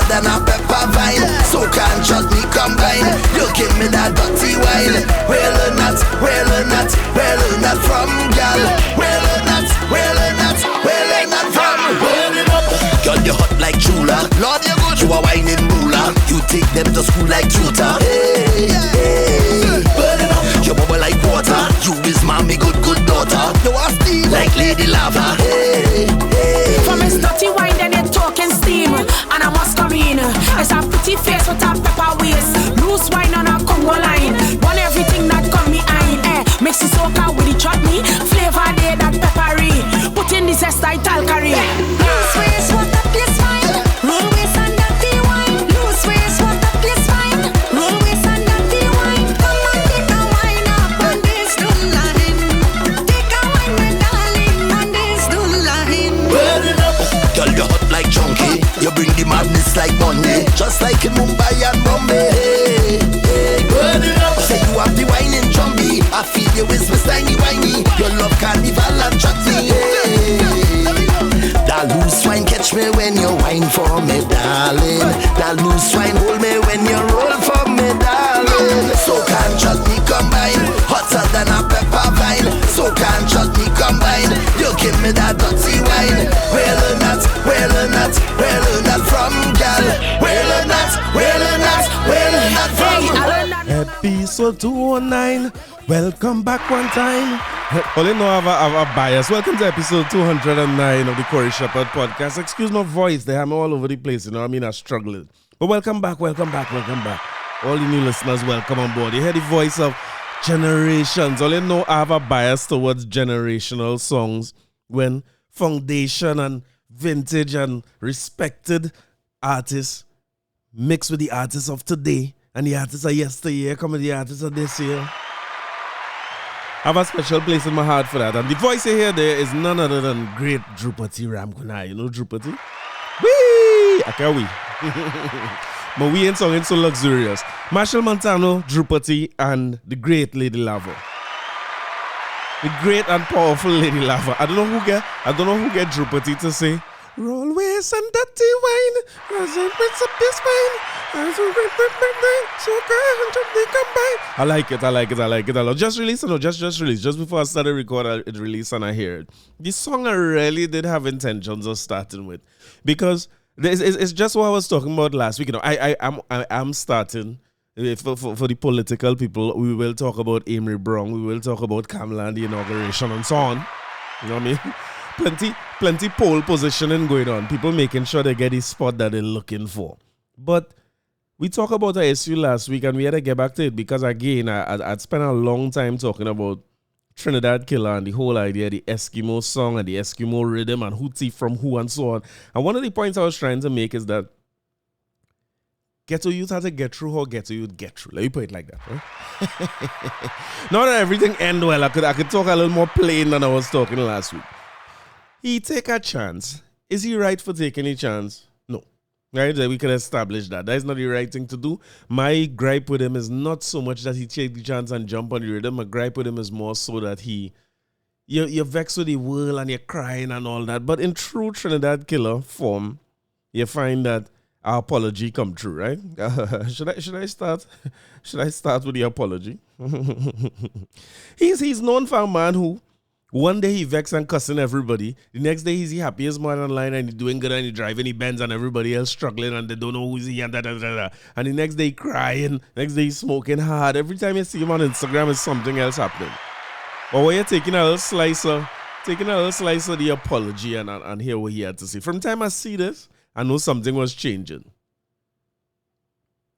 Than a pepper vine, so can't chutney combine. You give me that dirty wine. Well or not from gal. Well or not from. Burn it up, girl, you hot like Chula. Lord, you good, you a whining ruler. You take them to school like tutor. Hey, hey. Burn it up, you bubble like water. You is mommy good daughter. You are steam like Lady Lava. Hey, hey. From his dirty wine, then you talking steam. And I must come in. It's a pretty face with a pepper waist. Loose wine on a Congo line. Want everything that come behind. Mix the soca with the chutney. Flavor there that peppery. Put in the zest I talcary. Loose waist, what up is fine. Roll waist and dirty wine. Loose waist, what up is fine. Roll waist and dirty wine. Come on, take a wine up on this line. Take a wine, my darling, on this line. Burn it up, girl, you hot like chunky. You bring the madness like Monday, just like in Mumbai and Bombay. Hey, hey, burn it up. Say you have the wine in Jumbie. I feel you with Swiss tiny whiny. You love Canaval and chutney. Hey, that loose wine catch me when you wine for me, darling. That loose wine hold me when you roll for me, darling. So can chutney combine, hotter than a pepper vine. So can chutney combine. You give me that dirty wine. Well or not from gal. Well or not from. Episode 209. Welcome back one time. Only know I have a bias. Welcome to episode 209 of the Corey Shepherd podcast. Excuse my voice, they have me all over the place, you know what I mean? I'm struggling. But welcome back. All the new listeners, welcome on board. You hear the voice of generations. Only know I have a bias towards generational songs when foundation and vintage and respected artists mix with the artists of today and the artists of yesteryear come with the artists of this year. I have a special place in my heart for that. And the voice you hear there is none other than great Drupati Ramkunai. You know Drupati? Whee! Okay, we. But we ain't singing so luxurious. Marshall Montano, Drupati, and the great Lady Lava. The great and powerful Lady Lava. I don't know who get Drupati to say, roll waist and dirty wine, doesn't rinse up this wine. I like it. I just released it. Just released. Just before I started recording, it released and I hear it. This song I really did have intentions of starting with, because it's just what I was talking about last week. You know, I'm starting. For the political people, we will talk about Amery Brown, we will talk about Kamla and the inauguration and so on. You know what I mean? Plenty pole positioning going on. People making sure they get the spot that they're looking for. But we talked about the issue last week and we had to get back to it because, again, I'd spent a long time talking about Trinidad Killa and the whole idea, the Eskimo song and the Eskimo rhythm and who thief from who and so on. And one of the points I was trying to make is that ghetto youth has to get through how ghetto youth get through. Let me put it like that, right? Not that everything end well. I could talk a little more plain than I was talking last week. He take a chance. Is he right for taking a chance? No. Right? We can establish that. That is not the right thing to do. My gripe with him is not so much that he take the chance and jump on the rhythm. My gripe with him is more so that you're vexed with the world and you're crying and all that. But in true Trinidad Killa form, you find that our apology come true, right? Should I start with the apology? He's known for a man who one day he vexed and cussing everybody. The next day he's the happiest man online and he's doing good and he's driving the Benz and everybody else struggling and they don't know who's he and da. And the next day he crying, next day he's smoking hard. Every time you see him on Instagram, it's something else happening. But when you're taking a little slice of the apology and hear what he had to say. From the time I see this, I know something was changing.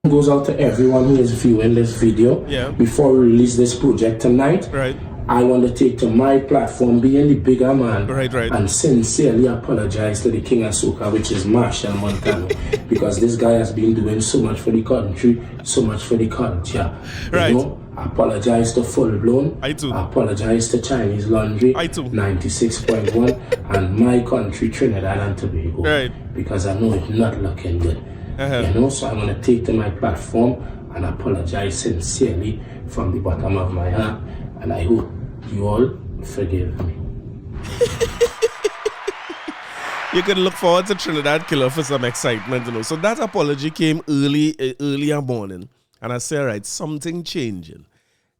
Goes out to everyone who is viewing this video before we release this project tonight. Right. I want to take to my platform, being the bigger man, Right. and sincerely apologize to the king of soca, which is Marshall Montano, because this guy has been doing so much for the country, so much for the culture. Right. You know, I apologize to Fullblown. I too. I apologize to Chinese Laundry. I too. 96.1 and my country, Trinidad and Tobago. Right. Because I know it's not looking good. You know, so I'm going to take to my platform and apologize sincerely from the bottom of my heart. And I hope you all forgive me. You can look forward to Trinidad Killa for some excitement, you know. So that apology came earlier morning. And I say, all right, something changing.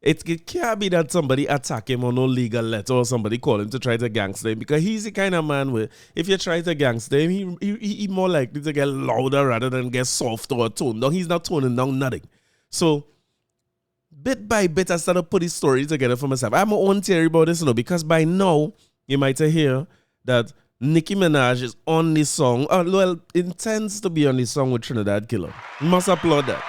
It can't be that somebody attack him on no legal letter or somebody call him to try to gangster him, because he's the kind of man where if you try to gangster him, he more likely to get louder rather than get softer or toned down. He's not toning down nothing. So bit by bit, I started to put his story together for myself. I have my own theory about this, you know, because by now you might hear that Nicki Minaj is on this song. Well, intends to be on this song with Trinidad Killa. You must applaud that.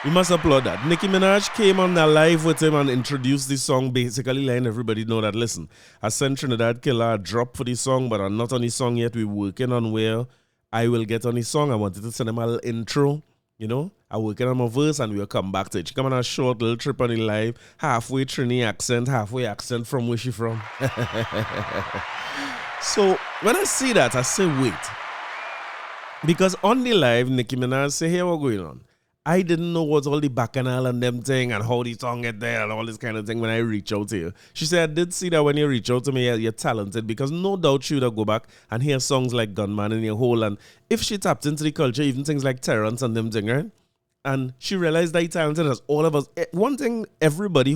We must applaud that. Nicki Minaj came on live with him and introduced this song, basically letting everybody know that, listen, I sent Trinidad Killa a drop for this song, but I'm not on this song yet. We're working on where I will get on this song. I wanted to send him a little intro, you know. I'm working on my verse and we'll come back to it. She come on a short little trip on the live, halfway Trini accent, halfway accent from where she from. So when I see that, I say, wait. Because on the live, Nicki Minaj say, hey, what's going on? I didn't know what all the bacchanal and them thing and how the song get there and all this kind of thing when I reach out to you. She said, I did see that when you reach out to me, you're talented, because no doubt she would have go back and hear songs like Gunman in your hole. And if she tapped into the culture, even things like Terrence and them thing, right? And she realized that he talented as all of us. One thing, everybody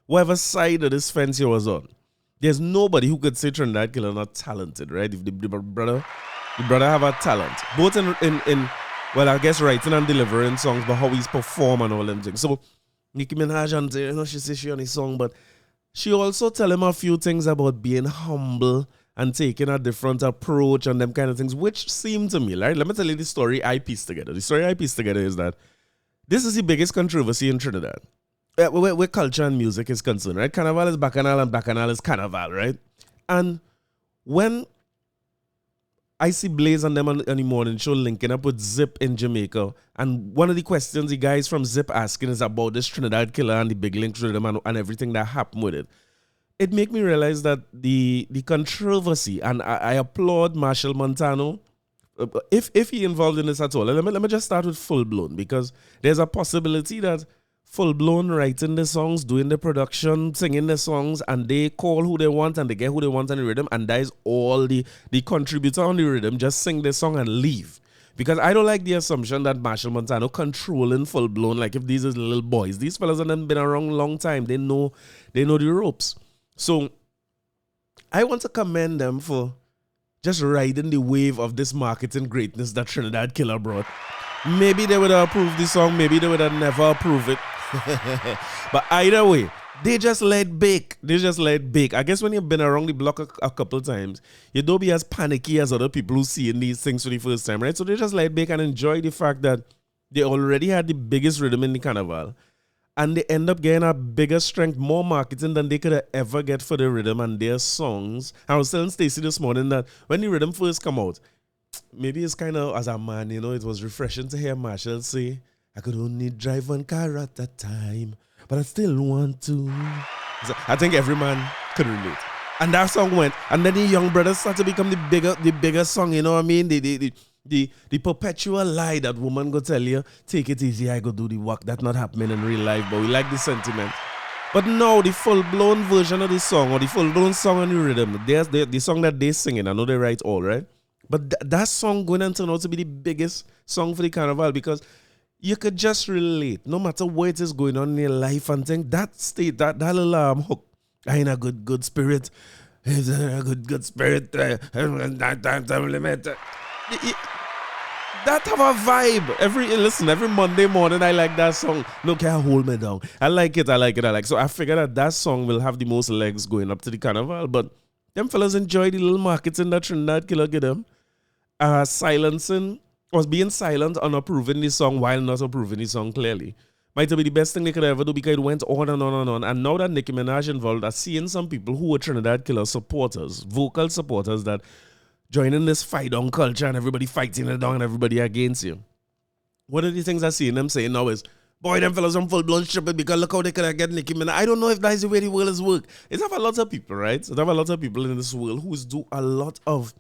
whatever side of this fence he was on, there's nobody who could say Trinidad Killa not talented, right? If the brother have a talent, both in well, I guess writing and delivering songs, but how he's perform and all them things. So Nicki Minaj, and you know, she says she on his song, but she also tell him a few things about being humble and taking a different approach and them kind of things, which seem to me, right? Let me tell you the story I pieced together. The story I pieced together is that this is the biggest controversy in Trinidad, where culture and music is concerned, right? Canaval is Bacchanal and Bacchanal is Canaval, right? And when I see Blaze and them on the morning show linking up with Zip in Jamaica, and one of the questions the guys from Zip asking is about this Trinidad Killa and the big links with them and everything that happened with it. It made me realize that the controversy, and I applaud Marshall Montano, if he involved in this at all. Let me just start with Fullblown, because there's a possibility that Fullblown writing the songs, doing the production, singing the songs, and they call who they want and they get who they want on the rhythm, and that is all the contributor on the rhythm just sing the song and leave. Because I don't like the assumption that Marshall Montano controlling Fullblown, like if these are little boys. These fellas have been around a long time. They know the ropes. So I want to commend them for just riding the wave of this marketing greatness that Trinidad Killa brought. Maybe they would have approved this song, maybe they would have never approved it. But either way, they just let bake. I guess when you've been around the block a couple of times, you don't be as panicky as other people who seeing these things for the first time, right? So they just let bake and enjoy the fact that they already had the biggest rhythm in the Canaval. And they end up getting a bigger strength, more marketing than they could have ever get for the rhythm and their songs. I was telling Stacey this morning that when the rhythm first come out, maybe it's kind of, as a man, you know, it was refreshing to hear Marshall say, I could only drive one car at a time, but I still want to. So I think every man could relate. And that song went, and then the Young Brothers started to become the bigger song, you know what I mean? The perpetual lie that woman go tell you, take it easy, I go do the work. That's not happening in real life, but we like the sentiment. But now the full-blown version of the song, or the full-blown song on the rhythm, the song that they singing, I know they write all, right? But that song going to turn out to be the biggest song for the Canaval, because you could just relate, no matter what is going on in your life and think that state, that little hook, I in a good spirit, it's a good spirit, that have a vibe. Every Monday morning I like that song. No, can't hold me down. I like it. So I figured that song will have the most legs going up to the Canaval, but them fellas enjoy the little marketing that Trinidad Killa give them. Silencing was being silent on approving the song while not approving the song clearly. might be the best thing they could ever do because it went on and on and on. And now that Nicki Minaj involved, I'm seeing some people who were Trinidad Killa supporters, vocal supporters that joining this fight on culture and everybody fighting it down and everybody against you. One of the things I see them saying now is, boy, them fellas are full-blown stupid because look how they could get Nicki Minaj. I don't know if that's the way the world is work. It's have a lot of people, right? So there have a lot of people in this world who do a lot of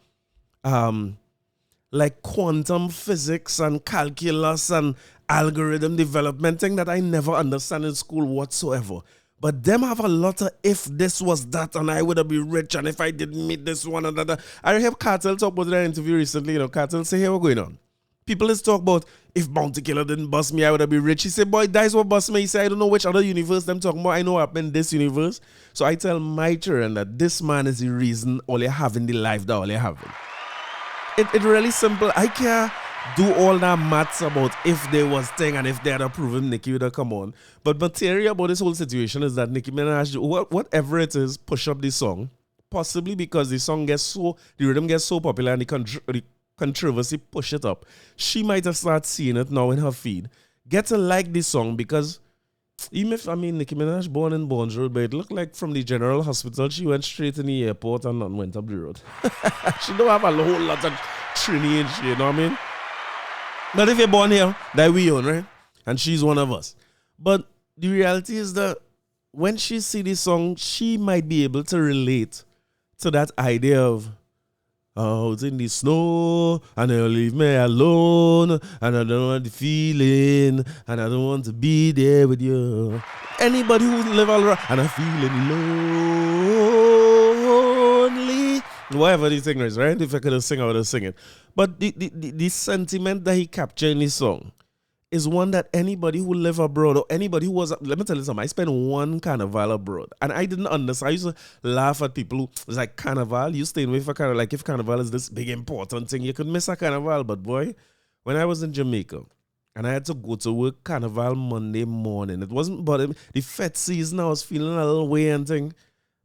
like quantum physics and calculus and algorithm development thing that I never understand in school whatsoever. But them have a lot of if this was that and I would have been rich and if I didn't meet this one and that. I heard Cartel talk about their interview recently. You know, Cartel say, hey, what's going on? People is talk about if Bounty Killer didn't bust me, I would have been rich. He said, boy, that's what bust me. He said, I don't know which other universe them talking about. I know I'm in this universe. So I tell my children that this man is the reason all you have in the life that all you have. It really simple. I can't do all that maths about if there was thing and if they had proven Nicki would have come on. But material about this whole situation is that Nicki Minaj, whatever it is, push up the song. Possibly because the song gets the rhythm gets so popular and the controversy push it up. She might have started seeing it now in her feed. Get to like this song because even if, Nicki Minaj born in Bonjour, but it looked like from the general hospital, she went straight in the airport and not went up the road. She don't have a whole lot of Trini and shit, you know what I mean? But if you're born here, that we own, right? And she's one of us. But the reality is that when she see this song, she might be able to relate to that idea of out in the snow, and they'll leave me alone, and I don't want the feeling, and I don't want to be there with you. Anybody who live all around, and I'm feeling lonely. Whatever the thing is, right? If I could sing, I would have sing it. But the sentiment that he captured in this song is one that anybody who live abroad or anybody who was, let me tell you something, I spent one Canaval abroad and I didn't understand. I used to laugh at people who was like, Canaval, you staying away for Canaval, like if Canaval is this big important thing, you could miss a Canaval. But boy, when I was in Jamaica and I had to go to work Canaval Monday morning, it wasn't, but the fete season, I was feeling a little way and thing.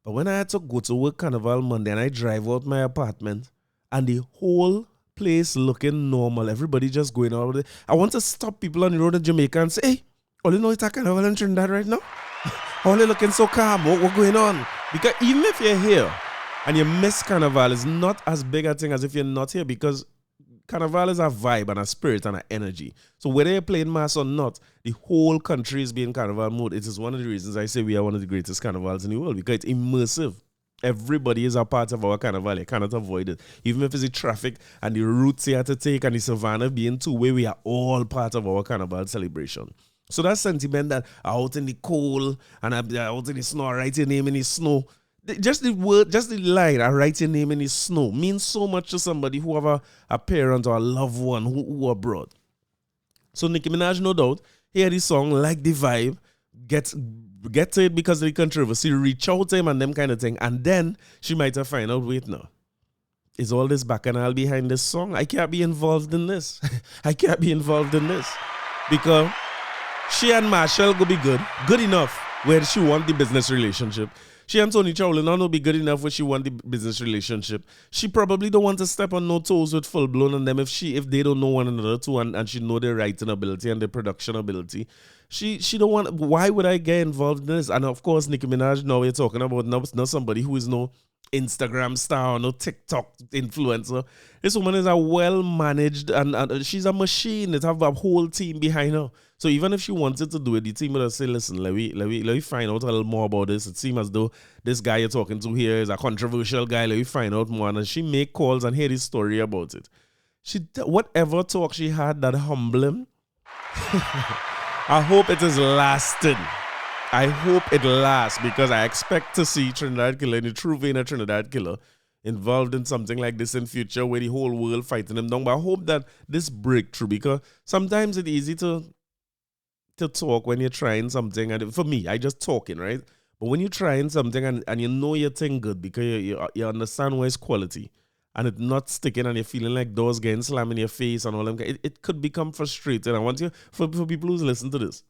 But when I had to go to work Canaval Monday and I drive out my apartment and the whole place looking normal, everybody just going out with it. I want to stop people on the road in Jamaica and say, hey, all you know it's a Canaval in Trinidad right now? All you looking so calm, what's going on? Because even if you're here and you miss Canaval, it's not as big a thing as if you're not here because Canaval is a vibe and a spirit and an energy. So whether you're playing mass or not, the whole country is being Carnival mode. It is one of the reasons I say we are one of the greatest carnivals in the world because it's immersive. Everybody is a part of our carnival. You cannot avoid it. Even if it's the traffic and the routes you have to take and the savannah being two-way, we are all part of our carnival celebration. So that sentiment that out in the cold and out in the snow, I write your name in the snow. Just the word, just the line, I write your name in the snow, means so much to somebody who have a parent or a loved one who are abroad. So Nicki Minaj, no doubt, hear this song, like the vibe, get to it because of the controversy, reach out to him and them kind of thing. And then she might have find out, wait now, is all this bacchanal behind this song? I can't be involved in this. I can't be involved in this. Because she and Marshall go be good enough where she want the business relationship. She and Tony Chowlin not be good enough where she want the business relationship. She probably don't want to step on no toes with Fullblown and them if they don't know one another too and she know their writing ability and their production ability. She don't want, why would I get involved in this? And of course, Nicki Minaj, now we're talking about not somebody who is no Instagram star or no TikTok influencer. This woman is a well-managed and she's a machine. It have a whole team behind her. So even if she wanted to do it, the team would have said, listen, let me find out a little more about this. It seems as though this guy you're talking to here is a controversial guy. Let me find out more. And she make calls and hear this story about it. Whatever talk she had that humbling, I hope it is lasting. I hope it lasts because I expect to see Trinidad Killa in the true vein of Trinidad Killa involved in something like this in future where the whole world fighting them down. But I hope that this breakthrough, because sometimes it's easy to talk when you're trying something. And for me, I just talking, right? But when you're trying something and you know your thing good because you understand where it's quality and it's not sticking and you're feeling like doors getting slammed in your face and all them, it could become frustrating. I want you, for people who's listening to this,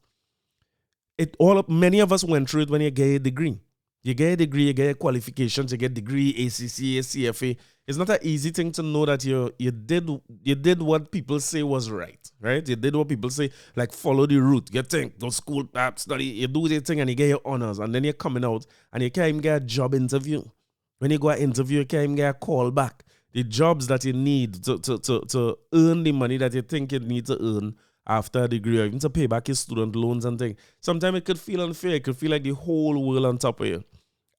many of us went through it when you get a degree. You get a degree, you get qualifications, you get degree, ACCA, CFA. It's not an easy thing to know that you did what people say was right? You did what people say, like follow the route. You think, go school, study, you do the thing and you get your honors, and then you're coming out and you can't even get a job interview. When you go to interview, you can't even get a call back. The jobs that you need to earn the money that you think you need to earn after a degree, or even to pay back your student loans and things. Sometimes it could feel unfair. It could feel like the whole world on top of you.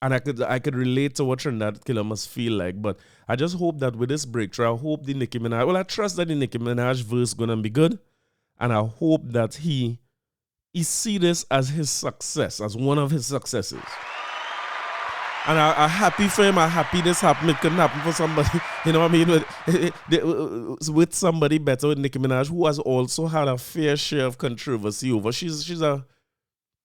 And I could relate to what Trinidad Killa must feel like. But I just hope that with this breakthrough, I hope the Nicki Minaj, well, I trust that the Nicki Minaj verse is going to be good. And I hope that he see this as his success, as one of his successes. And I'm happy for him. I'm happy this happened. It couldn't happen for somebody, you know what I mean, with somebody better, with Nicki Minaj, who has also had a fair share of controversy over. She's a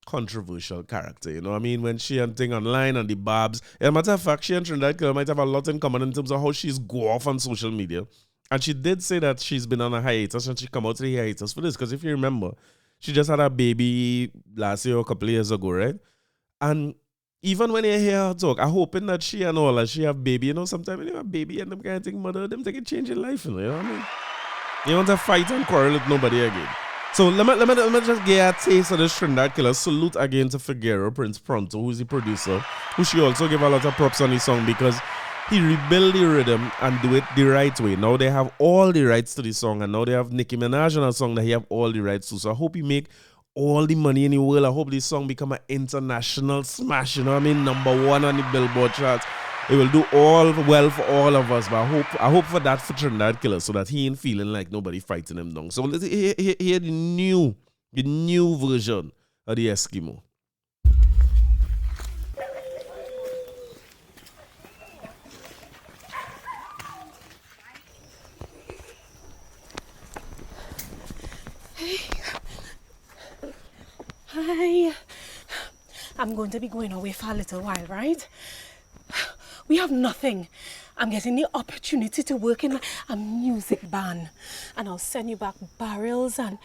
controversial character, you know what I mean? When she and thing online and the barbs. As a matter of fact, she and Trinidad Killa might have a lot in common in terms of how she's go off on social media. And she did say that she's been on a hiatus and she come out to the hiatus for this. Because if you remember, she just had a baby last year or a couple of years ago, right? And even when you hear her talk, I'm hoping that she and all that she have baby, you know, sometimes when you have baby and them kind of thing, mother, them take a change your life, you know what I mean? You want to fight and quarrel with nobody again. So let me just get a taste of this Trinidad Killa. Salute again to Figueroa, Prince Pronto, who's the producer, who she also give a lot of props on his song because he rebuilt the rhythm and do it the right way. Now they have all the rights to the song, and now they have Nicki Minaj on a song that he have all the rights to. So I hope he make all the money in the world. I hope this song become an international smash, you know what I mean? #1 on the Billboard charts. It will do all well for all of us, but I hope for that for Trinidad Killa, so that he ain't feeling like nobody fighting him down. So let's hear the new version of the Eskimo. Hi. I'm going to be going away for a little while, right? We have nothing. I'm getting the opportunity to work in a music band. And I'll send you back barrels and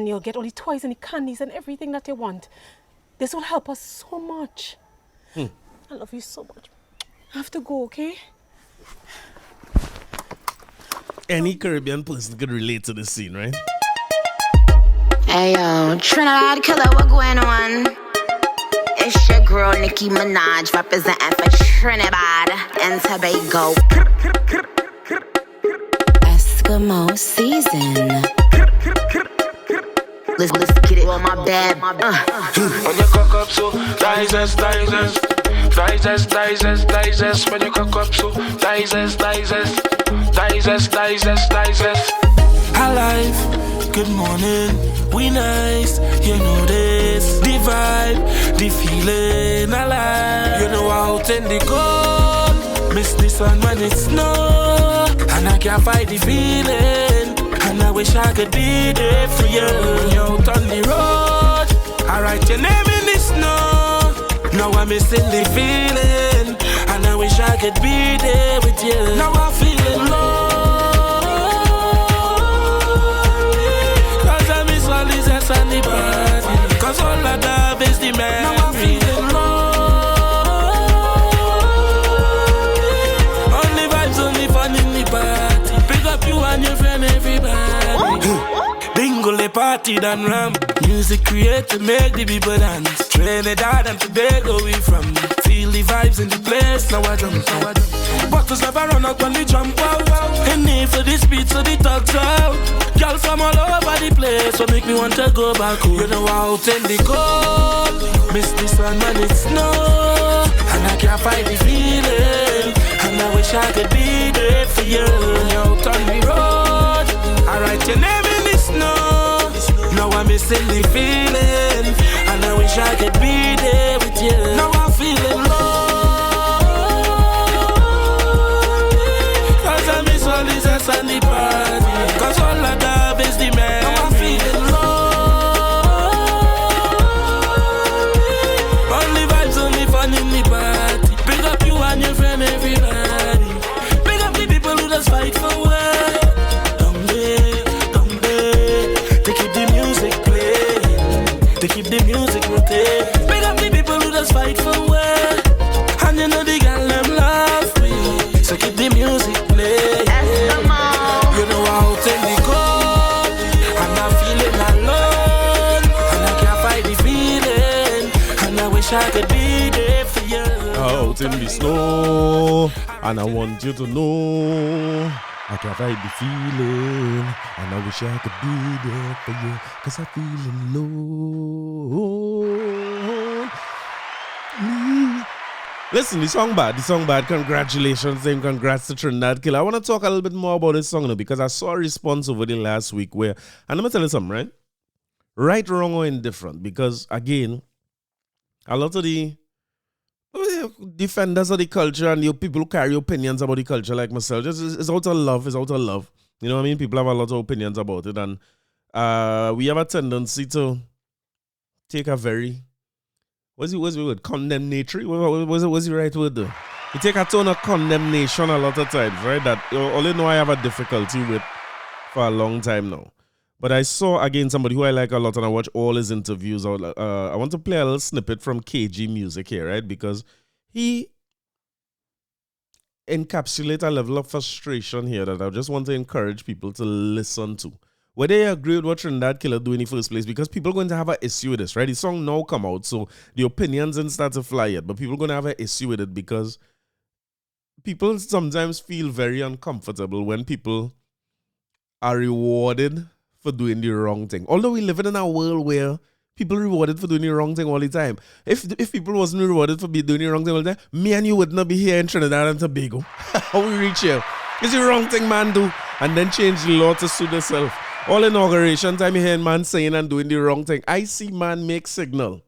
you'll get all the toys and the candies and everything that you want. This will help us so much. I love you so much. I have to go, okay? Any Caribbean person could relate to this scene, right? Hey yo, Trinidad Killa, what going on? It's your girl Nicki Minaj representing for Trinidad and Tobago. Eskimo season. Let's get it on my bed. On your cock up so digest. When you cock up so digest. Hi life, good morning, we nice, you know this. The vibe, the feeling alive. You know out in the cold, miss the sun when it snow, and I can't fight the feeling. And I wish I could be there for you. When you're out on the road, I write your name in the snow. Now I'm missing the feeling, and I wish I could be there with you. Now I'm feeling low. And the party, cause all I have is the man. Now I'm feeling low. Only vibes, only fun in the party. Pick up you and your friend, everybody. Bingo, the party done ram. Music create to make the people dance. Trinidad and Tobago we from. Feel the vibes in the place, now I jump. Bottles never run out when we jump out. In need for this beat, so the thugs out. Girl from all over the place, so make me want to go back home. You know out in the cold, miss the sun when it snow, and I can't fight the feeling. And I wish I could be there for you. When you're out on the road, I write your name in the snow. Now I'm missing the feeling, and I wish I could be there with you. Now I'm feeling low. All this ass and the party, cause all I have is the man. Now I'm feeling low. Only vibes, only fun in the party. Pick up you and your friend, everybody. Pick up the people who just fight for work. Don't they, they keep the music playing. They keep the music rotating. Pick up the people who just fight for work. I could be there for you. Out in the snow, and I want you to know I can't hide the feeling, and I wish I could be there for you, 'cause I'm feeling low. Listen, the song bad. Congratulations, and congrats to Trinidad Killa. I want to talk a little bit more about this song now, because I saw a response over the last week where, and I'm going to tell you something, right? Right, wrong, or indifferent, because again, a lot of the defenders of the culture and the people who carry opinions about the culture like myself, it's out of love, You know what I mean? People have a lot of opinions about it, and we have a tendency to take a very, what's the word? Condemnatory? What's the right word though? We take a tone of condemnation a lot of times, right? That all you know I have a difficulty with for a long time now. But I saw, again, somebody who I like a lot, and I watch all his interviews. I want to play a little snippet from KG Music here, right? Because he encapsulates a level of frustration here that I just want to encourage people to listen to. Whether you agree with what Trinidad Killa do in the first place, because people are going to have an issue with this, right? The song now come out, so the opinions didn't start to fly yet, but people are going to have an issue with it because people sometimes feel very uncomfortable when people are rewarded for doing the wrong thing. Although we live in a world where people rewarded for doing the wrong thing all the time. If people wasn't rewarded for doing the wrong thing all the time, me and you would not be here in Trinidad and Tobago. How we reach here? It's the wrong thing man do, and then change the law to suit themselves. All inauguration time you hear man saying and doing the wrong thing. I see man make signal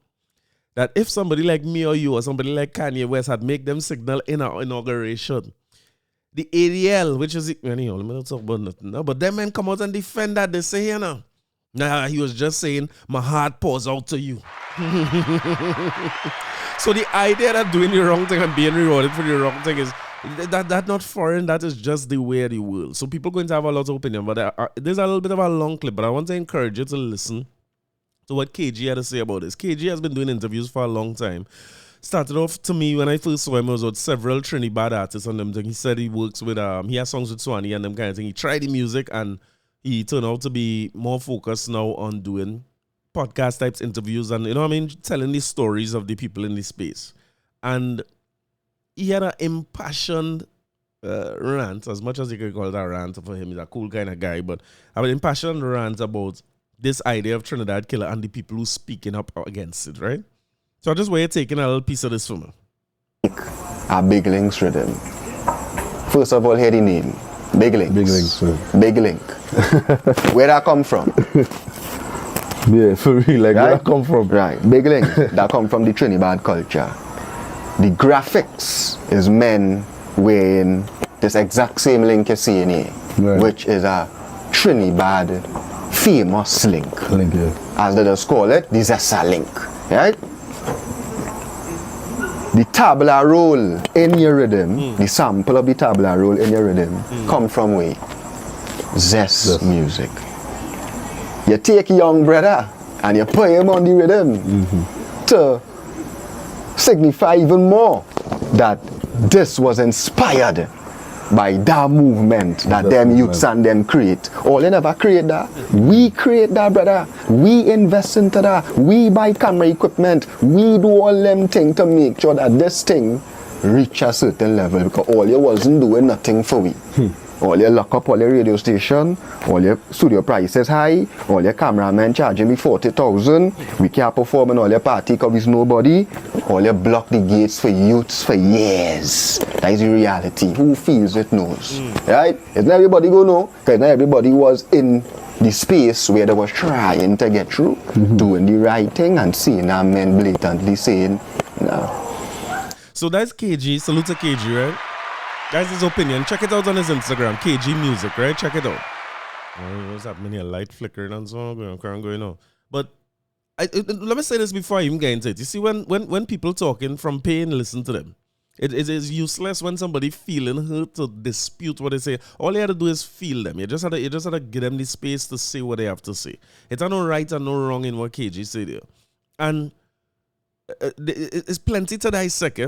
that if somebody like me or you or somebody like Kanye West had make them signal in our inauguration, the ADL, which is, anyhow, let me not talk about nothing now, but them men come out and defend that. They say here now, nah, he was just saying, my heart pours out to you. So the idea that doing the wrong thing and being rewarded for the wrong thing is, that not foreign, that is just the way of the world. So people are going to have a lot of opinion, but there's a little bit of a long clip, but I want to encourage you to listen to what KG had to say about this. KG has been doing interviews for a long time. Started off, to me, when I first saw him, I was with several Trinidad artists and them thing. He said he works with, he has songs with Swanee and them kind of thing. He tried the music and he turned out to be more focused now on doing podcast types interviews and, you know what I mean, telling the stories of the people in the space. And he had an impassioned rant, as much as you could call it a rant for him. He's a cool kind of guy, but an impassioned rant about this idea of Trinidad Killa and the people who speaking up against it, right? So I just want you taking a little piece of this for me. A Big Links rhythm. First of all, hear the name. Big Links. Big Links. Big Link. Where that come from? Yeah, for real. Like, where that come from? Right. Big Link. That come from the Trinidad culture. The graphics is men wearing this exact same link you see in here, right, which is a Trinidad famous link. Link, yeah. As they just call it, the Zessa link. Right? The tabla roll in your rhythm, the sample of the tabla roll in your rhythm, come from where? Zest music. You take a young brother and you put him on the rhythm to signify even more that this was inspired by that movement that them youths and them create. All they never create that. We create that, brother. We invest into that. We buy camera equipment. We do all them things to make sure that this thing reach a certain level, because all you wasn't doing nothing for we. All you lock up all your radio station, all your studio prices high, all your cameramen charging me 40,000, we can't perform in all your party because there's nobody, all you block the gates for youths for years. That is the reality. Who feels it knows. Right? It's not everybody go know, because not everybody was in the space where they was trying to get through, doing the right thing and seeing our men blatantly saying, no. So that's KG, salute to KG, right? That's his opinion. Check it out on his Instagram, KG Music, right? Check it out. What's happening here? Light flickering and so on going on. But let me say this before I even get into it. You see, when people talking from pain, listen to them. It is useless when somebody feeling hurt to dispute what they say. All you have to do is feel them. You just have to give them the space to say what they have to say. It's no right and no wrong in what KG said there. And it's plenty to dissect,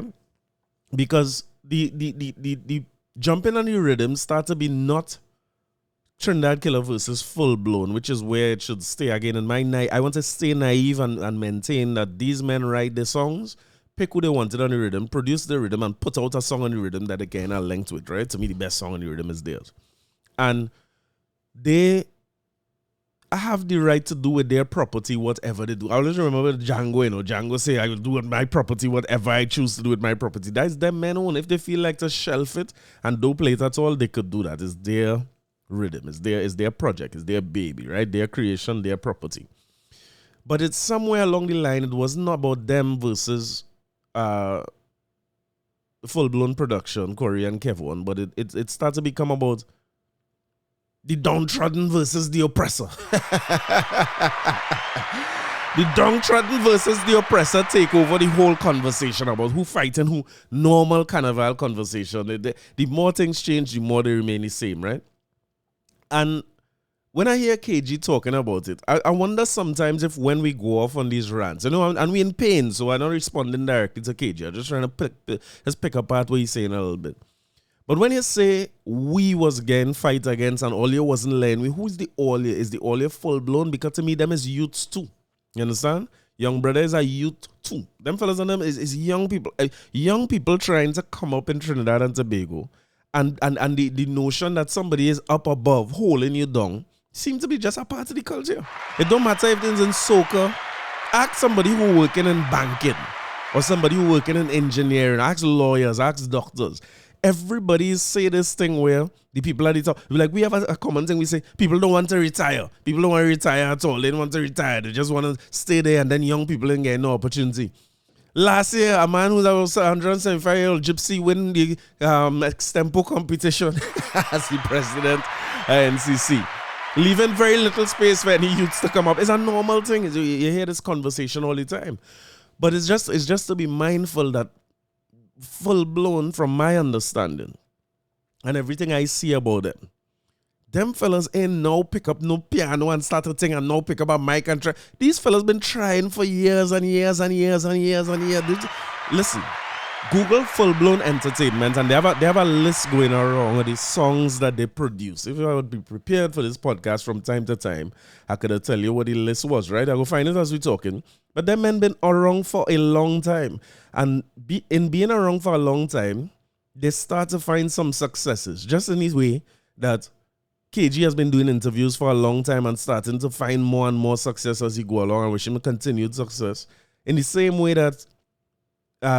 because the jumping on the rhythm start to be not Trinidad Killa versus Fullblown, which is where it should stay. Again, in my I want to stay naive and maintain that these men write their songs pick who they wanted on the rhythm, produce the rhythm, and put out a song on the rhythm that they can link to it, right? To me, the best song on the rhythm is theirs. And they have the right to do with their property whatever they do. I always remember Django, Django say, I will do with my property whatever I choose to do with my property. That's them men own. If they feel like to shelf it and don't play it at all, they could do that. It's their rhythm. It's their project. It's their baby, right? Their creation, their property. But it's somewhere along the line, it wasn't about them versus full-blown production, Corey and Kevin, but it started to become about the downtrodden versus the oppressor. The downtrodden versus the oppressor take over the whole conversation about who fighting who. Normal Canaval conversation. The more things change, the more they remain the same, right? And when I hear KG talking about it, I wonder sometimes if when we go off on these rants, and we're in pain, so I'm not responding directly to KG. I'm just trying to pick apart what he's saying a little bit. But when you say we was again fight against and all you wasn't letting me, who's the all you? Is the all you full blown? Because to me, them is youths too. You understand? Young brothers are youth too. Them fellas and them is young people. Young people trying to come up in Trinidad and Tobago. And the notion that somebody is up above, holding you down, seems to be just a part of the culture. It don't matter if it's in soccer. Ask somebody who working in banking or somebody who working in engineering. Ask lawyers, ask doctors. Everybody say this thing where the people at the top, like we have a common thing, we say people don't want to retire. People don't want to retire at all. They don't want to retire. They just want to stay there, and then young people ain't getting no opportunity. Last year, a man who's a 175-year-old gypsy win the extempo competition as the president at NCC. Leaving very little space for any youths to come up. It's a normal thing. You hear this conversation all the time. But it's just to be mindful that full-blown, from my understanding and everything I see about them fellas ain't now pick up no piano and start a thing and now pick up a mic and try. These fellas been trying for years and years and years and years and years. Listen, Google full-blown entertainment and they have a list going around of the songs that they produce. If I would be prepared for this podcast from time to time, I could tell you what the list was, right? I will find it as we're talking. But them men been around for a long time. And in being around for a long time, they start to find some successes. Just in this way that KG has been doing interviews for a long time and starting to find more and more success as he go along. I wish him a continued success. In the same way that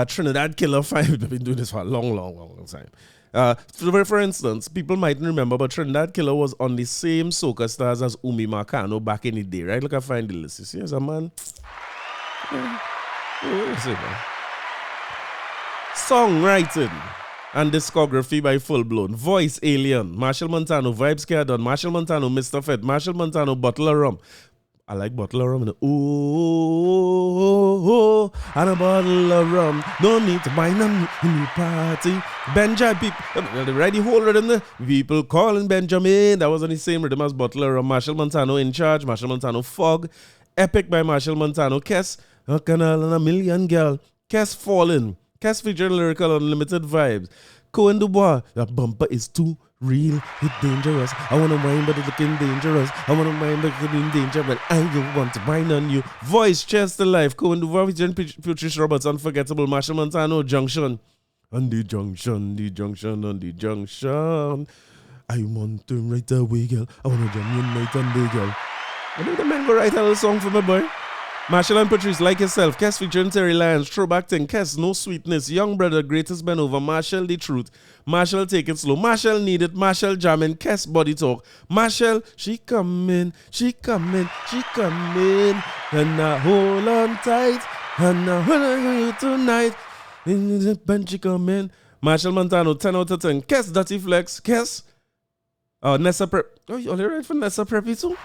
Trinidad Killa 5 have been doing this for a long time. For instance, people mightn't remember, but Trinidad Killa was on the same soca stars as Umi Marcano back in the day, right? Look, I find the list. You see, as a man. Songwriting and discography by Fullblown. Voice, Alien. Marshall Montano, Vibes Cadon. Marshall Montano, Mr. Fett. Marshall Montano, Bottle of Rum. I like Bottle of Rum. Ooh, and a bottle of rum. No need to buy none in the party. Benja, people, they ready hold rhythm there. People calling Benjamin. That was on the same rhythm as Bottle of Rum. Marshall Montano in charge. Marshall Montano Fog. Epic by Marshall Montano. Kess, a canal and a million girl. Kess Fallen. Kess featuring lyrical unlimited vibes. Cohen Dubois. That bumper is too real, it's dangerous. I wanna wine, but it's looking dangerous. I wanna wine, but it's looking dangerous. But I don't want to wine on you. Voice, Cheers to Life. Cohen Dubois featuring Patrice Roberts. Unforgettable. Marshall Montano. Junction. On the junction. I want to right away, girl. I wanna jam you night and day, girl. I think the man go write a little song for my boy. Marshall and Patrice, Like Yourself. Kess featuring Terry Lyons. Throwback thing. Kess, No Sweetness. Young Brother, Greatest Man Over. Marshall, The Truth. Marshall, Take It Slow. Marshall, Need It. Marshall, Jamming. Kess, Body Talk. Marshall, She coming. And I hold on tight. And I hold on you tonight. And she coming. Marshall Montano, 10 out of 10. Kess, Dirty Flex. Kess. Nessa Prep. Oh, you only read for Nessa Preppy too?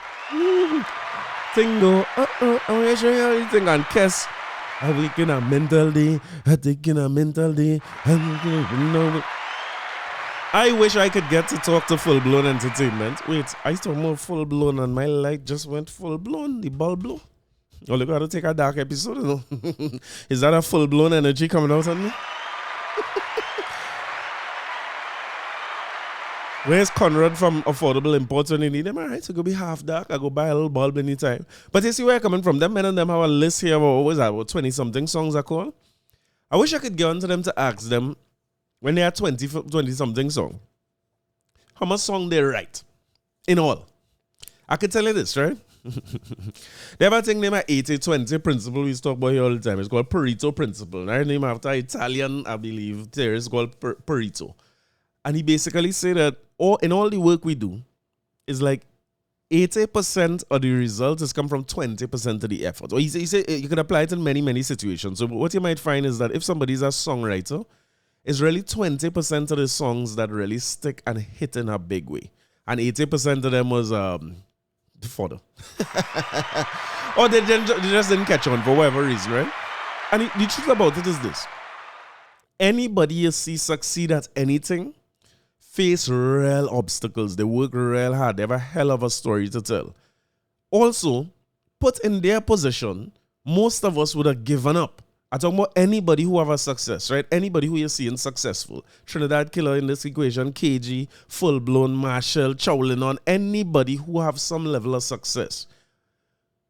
Tingo, I'm going to show you everything on Kess. I'm taking a mental day. I wish I could get to talk to Fullblown Entertainment. Wait, I saw more Fullblown and my light just went Fullblown, the ball blow. Oh, look, I got to take a dark episode, you know. Is that a Fullblown energy coming out on me? Where's Conrad from Affordable Imports when you need them? All right, so go be half dark. I go buy a little bulb anytime. But you see where I'm coming from. Them men and them have a list here of always about 20-something songs I call. I wish I could get onto them to ask them when they are 20 something song, how much song they write in all. I could tell you this, right? They have a thing named 80-20 principle we talk about here all the time. It's called Pareto principle. Right? Named after Italian, I believe, theory is called Pareto. And he basically said that in all the work we do, is like 80% of the results has come from 20% of the effort. Or he said you could apply it in many, many situations. So what you might find is that if somebody's a songwriter, it's really 20% of the songs that really stick and hit in a big way. And 80% of them was fodder. Or they just didn't catch on for whatever reason, right? And the truth about it is this. Anybody you see succeed at anything face real obstacles. They work real hard. They have a hell of a story to tell. Also, put in their position, most of us would have given up. I'm talking about anybody who have a success, right? Anybody who you're seeing successful. Trinidad Killa in this equation, KG, Fullblown, Marshall, Chowlin on, anybody who have some level of success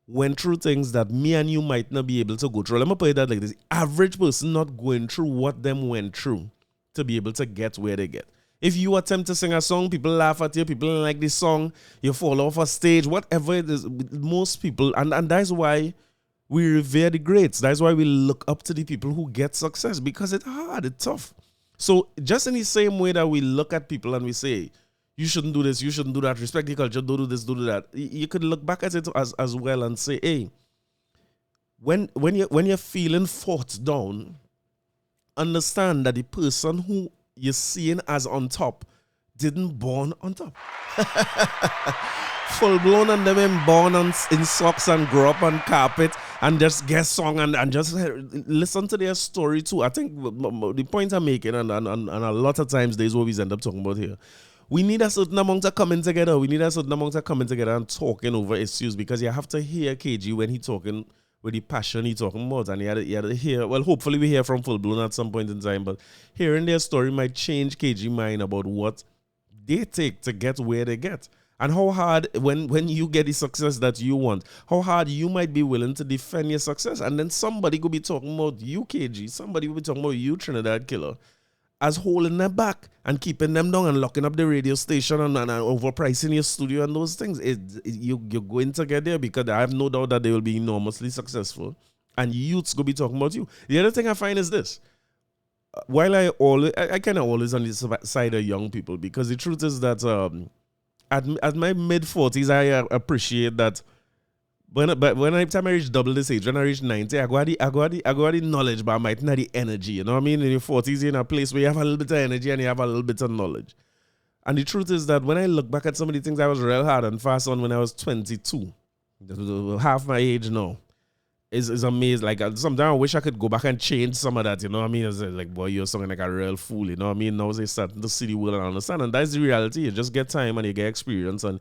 went through things that me and you might not be able to go through. Let me put it that like this. Average person not going through what them went through to be able to get where they get. If you attempt to sing a song, people laugh at you, people don't like this song, you fall off a stage, whatever it is, most people, and that's why we revere the greats. That's why we look up to the people who get success, because it's hard, it's tough. So just in the same way that we look at people and we say, you shouldn't do this, you shouldn't do that, respect the culture, don't do this, don't do that. You could look back at it as well and say, hey, when you're feeling fought down, understand that the person who you're seeing as on top didn't born on top. Fullblown and them ain't born in socks and grow up on carpet and just get song and just listen to their story too. I think the point I'm making, and a lot of times there's what we end up talking about here. We need a certain amount of coming together. We need a certain amount of coming together and talking over issues, because you have to hear KG when he talking with the passion he talking about, and you had to hear, well, hopefully we hear from Fullblown at some point in time, but hearing their story might change KG mind about what they take to get where they get. And how hard, when you get the success that you want, how hard you might be willing to defend your success. And then somebody could be talking about you, KG, somebody will be talking about you, Trinidad Killa, as holding them back and keeping them down and locking up the radio station and overpricing your studio and those things. You're going to get there, because I have no doubt that they will be enormously successful. And youths going to be talking about you. The other thing I find is this. While I kind of always on the side of young people, because the truth is that at my mid-40s, I appreciate that when I reach double this age, when I reach 90, I got the knowledge, but I might not the energy. You know what I mean? In your 40s, you're in a place where you have a little bit of energy and you have a little bit of knowledge. And the truth is that when I look back at some of the things I was real hard and fast on when I was 22, half my age now, is amazing. Like, sometimes I wish I could go back and change some of that, you know what I mean? It's like, boy, you're sounding like a real fool, you know what I mean? Now they start to see the world and understand, and that's the reality. You just get time and you get experience, and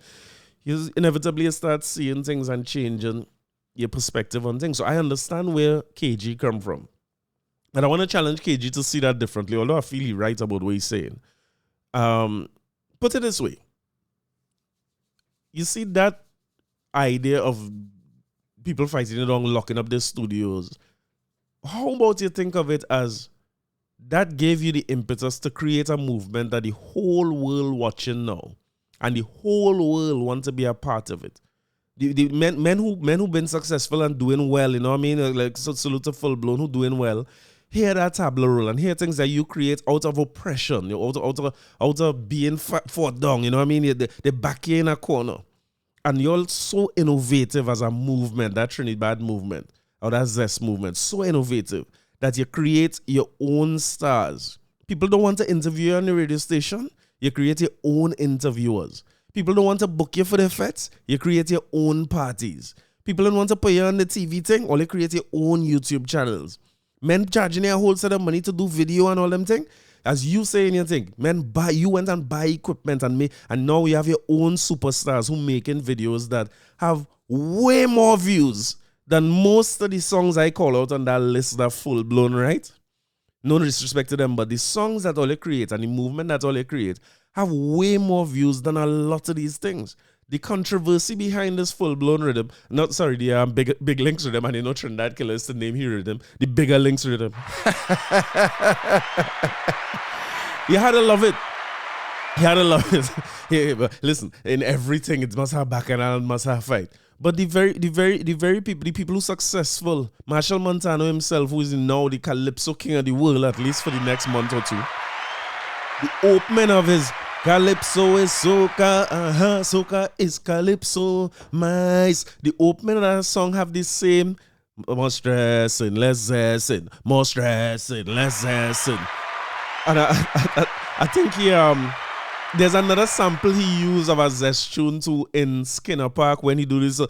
you inevitably start seeing things and changing your perspective on things. So I understand where KG come from. And I want to challenge KG to see that differently, although I feel he's right about what he's saying. Put it this way. You see that idea of people fighting it on, locking up their studios. How about you think of it as that gave you the impetus to create a movement that the whole world watching now, and the whole world want to be a part of it. The men who been successful and doing well, you know what I mean? Like salute to Fullblown who doing well. Hear that tableau role and hear things that you create out of oppression, you know, out of being fought down, you know what I mean? They back you in a corner. And you're so innovative as a movement, that Trinidad movement, or that Zest movement, so innovative that you create your own stars. People don't want to interview you on the radio station, you create your own interviewers. People don't want to book you for the fets, you create your own parties. People don't want to put you on the TV thing, or you create your own YouTube channels. Men charging you a whole set of money to do video and all them things. As you say in your thing, men you went and buy equipment and now you have your own superstars who making videos that have way more views than most of the songs I call out on that list that are Fullblown, right? No disrespect to them, but the songs that all they create and the movement that all they create have way more views than a lot of these things. the controversy behind this full-blown rhythm, the big links rhythm, and Trinidad Killa is the name he rhythm, the bigger links rhythm. You had to love it. You had to love it. Yeah, but listen, in everything, it must have bacchanal and must have fight. But the people who are successful, Marshall Montano himself, who is now the Calypso king of the world, at least for the next month or two, the opening of his Calypso is soca, soca is Calypso, mice. The opening of that song have the same, more stressing, less zessing, more stressing, less zessing. And I think there's another sample he used of a zest tune too in Skinner Park when he do this.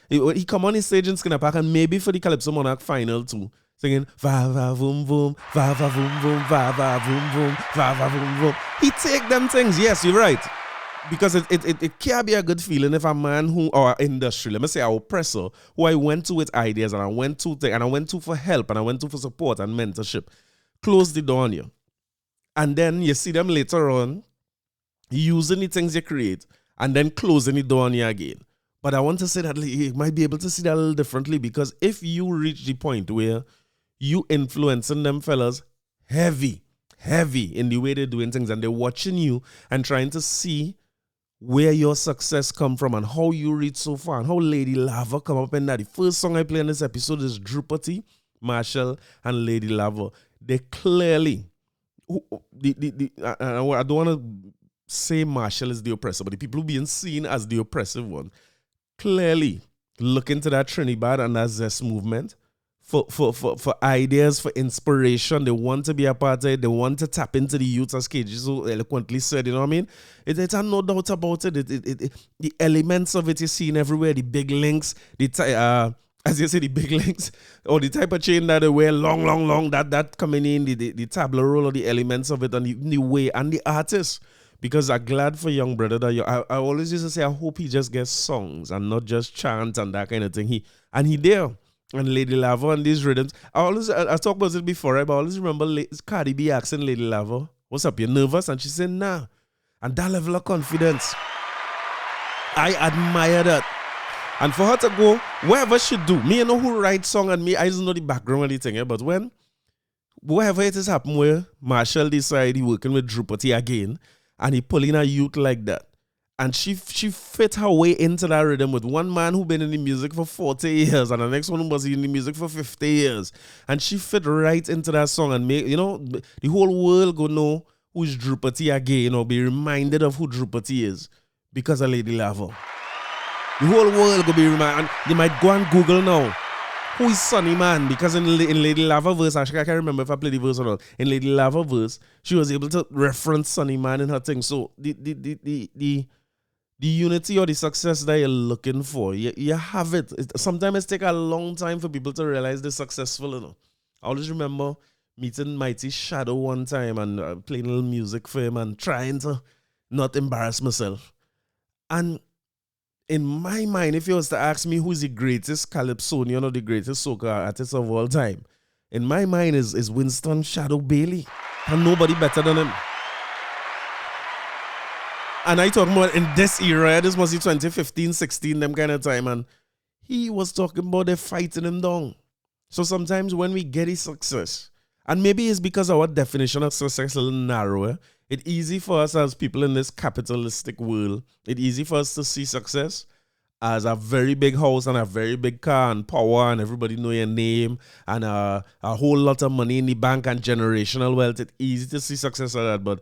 He come on his stage in Skinner Park and maybe for the Calypso Monarch final too, singing va va voom voom, va va voom voom, va va voom voom, va va voom voom. He take them things. Yes, you're right. Because it can't be a good feeling if a man who, or industry, let me say our oppressor, who I went to with ideas and I went to for help and I went to for support and mentorship, close the door on you. And then you see them later on using the things you create and then closing the door on you again. But I want to say that you might be able to see that a little differently, because if you reach the point where you influencing them fellas heavy in the way they're doing things and they're watching you and trying to see where your success come from and how you reach so far and how Lady Lava come up in that. The first song I play in this episode is Drupati, Marshall, and Lady Lava. They clearly... I don't want to say Marshall is the oppressor, but the people who being seen as the oppressive one clearly look into that Trinidad and that Zest movement for ideas, for inspiration. They want to be a part of it. They want to tap into the youth, as KG so eloquently said. You know what I mean? It's no doubt about it. The elements of it you're seeing everywhere. The big links, as you say, the big links, or the type of chain that they wear, long, that coming in, the tableau roll, or the elements of it, and the way, and the artist. Because I'm glad for young brother that I always used to say, I hope he just gets songs and not just chant and that kind of thing. He there. And Lady Lava and these rhythms. I talked about it before, right? But I always remember Cardi B asking Lady Lava, what's up, you nervous? And she said, nah. And that level of confidence, I admire that. And for her to go, wherever she do, me, I know who writes song and me, I just know the background of the thing, but when, wherever it is happen where Marshall decide he working with Drupati again, and he pulling a youth like that, and she fit her way into that rhythm with one man who been in the music for 40 years, and the next one who was in the music for 50 years, and she fit right into that song and make, the whole world go know who's Drupati again, or be reminded of who Drupati is because of Lady Lava. The whole world go be reminded, and they might go and Google now, who is Sunny Man? Because in Lady Lava verse, actually I can't remember if I played the verse or not. In Lady Lava verse, she was able to reference Sunny Man in her thing. So the unity or the success that you're looking for, you have it. Sometimes it takes a long time for people to realize they're successful. I always remember meeting Mighty Shadow one time and playing a little music for him and trying to not embarrass myself. And in my mind, if you was to ask me who's the greatest Calypsonian or the greatest soca artist of all time, in my mind is Winston Shadow Bailey. And nobody better than him. And I talking about in this era, this must be 2015, 16, them kind of time, and he was talking about they fighting him down. So sometimes when we get his success, and maybe it's because our definition of success is a little narrower, it's easy for us as people in this capitalistic world, it's easy for us to see success as a very big house and a very big car and power and everybody know your name and a whole lot of money in the bank and generational wealth. It's easy to see success like that. But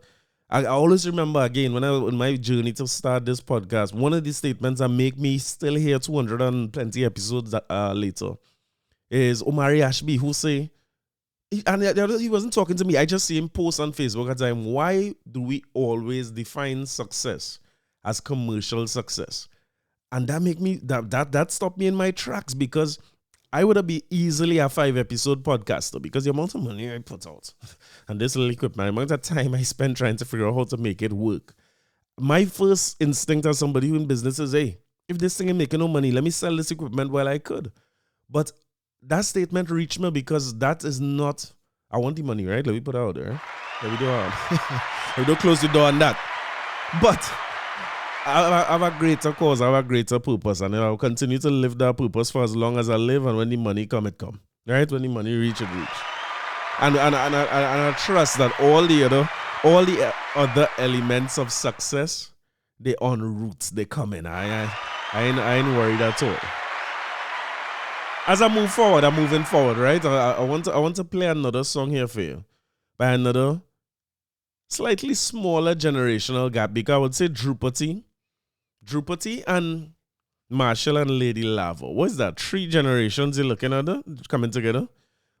I always remember, again, when I was on my journey to start this podcast, one of the statements that make me still here 220 episodes later is Omari Ashby, who say, and he wasn't talking to me, I just see him post on Facebook at the time, why do we always define success as commercial success? And that make me, that stopped me in my tracks, because I would have been easily a 5-episode podcaster, because the amount of money I put out and this little equipment, the amount of time I spend trying to figure out how to make it work. My first instinct as somebody who in business is, hey, if this thing ain't making no money, let me sell this equipment while I could. But that statement reached me because that is not, I want the money, right? Let me put it out there. Let me do it. Let me don't close the door on that. But I have a greater cause, I have a greater purpose, and I will continue to live that purpose for as long as I live, and when the money come, it come. Right? When the money reach, it reach. And I trust that all the other elements of success, they on roots, they come in. I ain't worried at all. As I move forward, I'm moving forward, right? I want to play another song here for you by another slightly smaller generational gap, because I would say Drupati and Marshall and Lady Lava. What is that? 3 generations you're looking at coming together?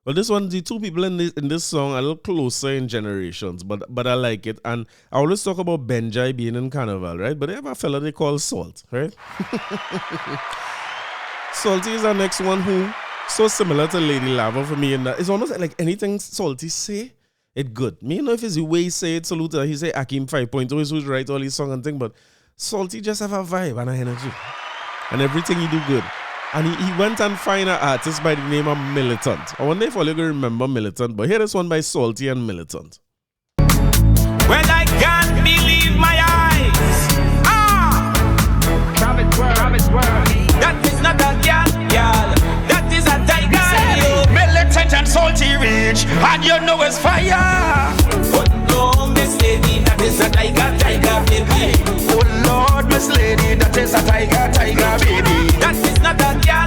Well, this one, the 2 people in this song are a little closer in generations, but I like it. And I always talk about Benjai being in Canaval, right? But they have a fella they call Salt, right? Salty is our next one, who so similar to Lady Lava for me in that it's almost like anything Salty say, it good. Me know if it's the way he say it, salute he say Akim 5.0 is who's right all his song and thing, but Salty just have a vibe and an energy. And everything he do good. And he went and find an artist by the name of Militant. I wonder if all you gonna remember Militant, but here is one by Salty and Militant. Well, I can't believe my eyes. Rabbit world. That is not a girl. That is a tiger. Militant and Salty rich, and you know it's fire. But no, Miss Lady, that is a tiger, baby. Oh Lord, Miss Lady, that is a tiger, baby. That is not a girl.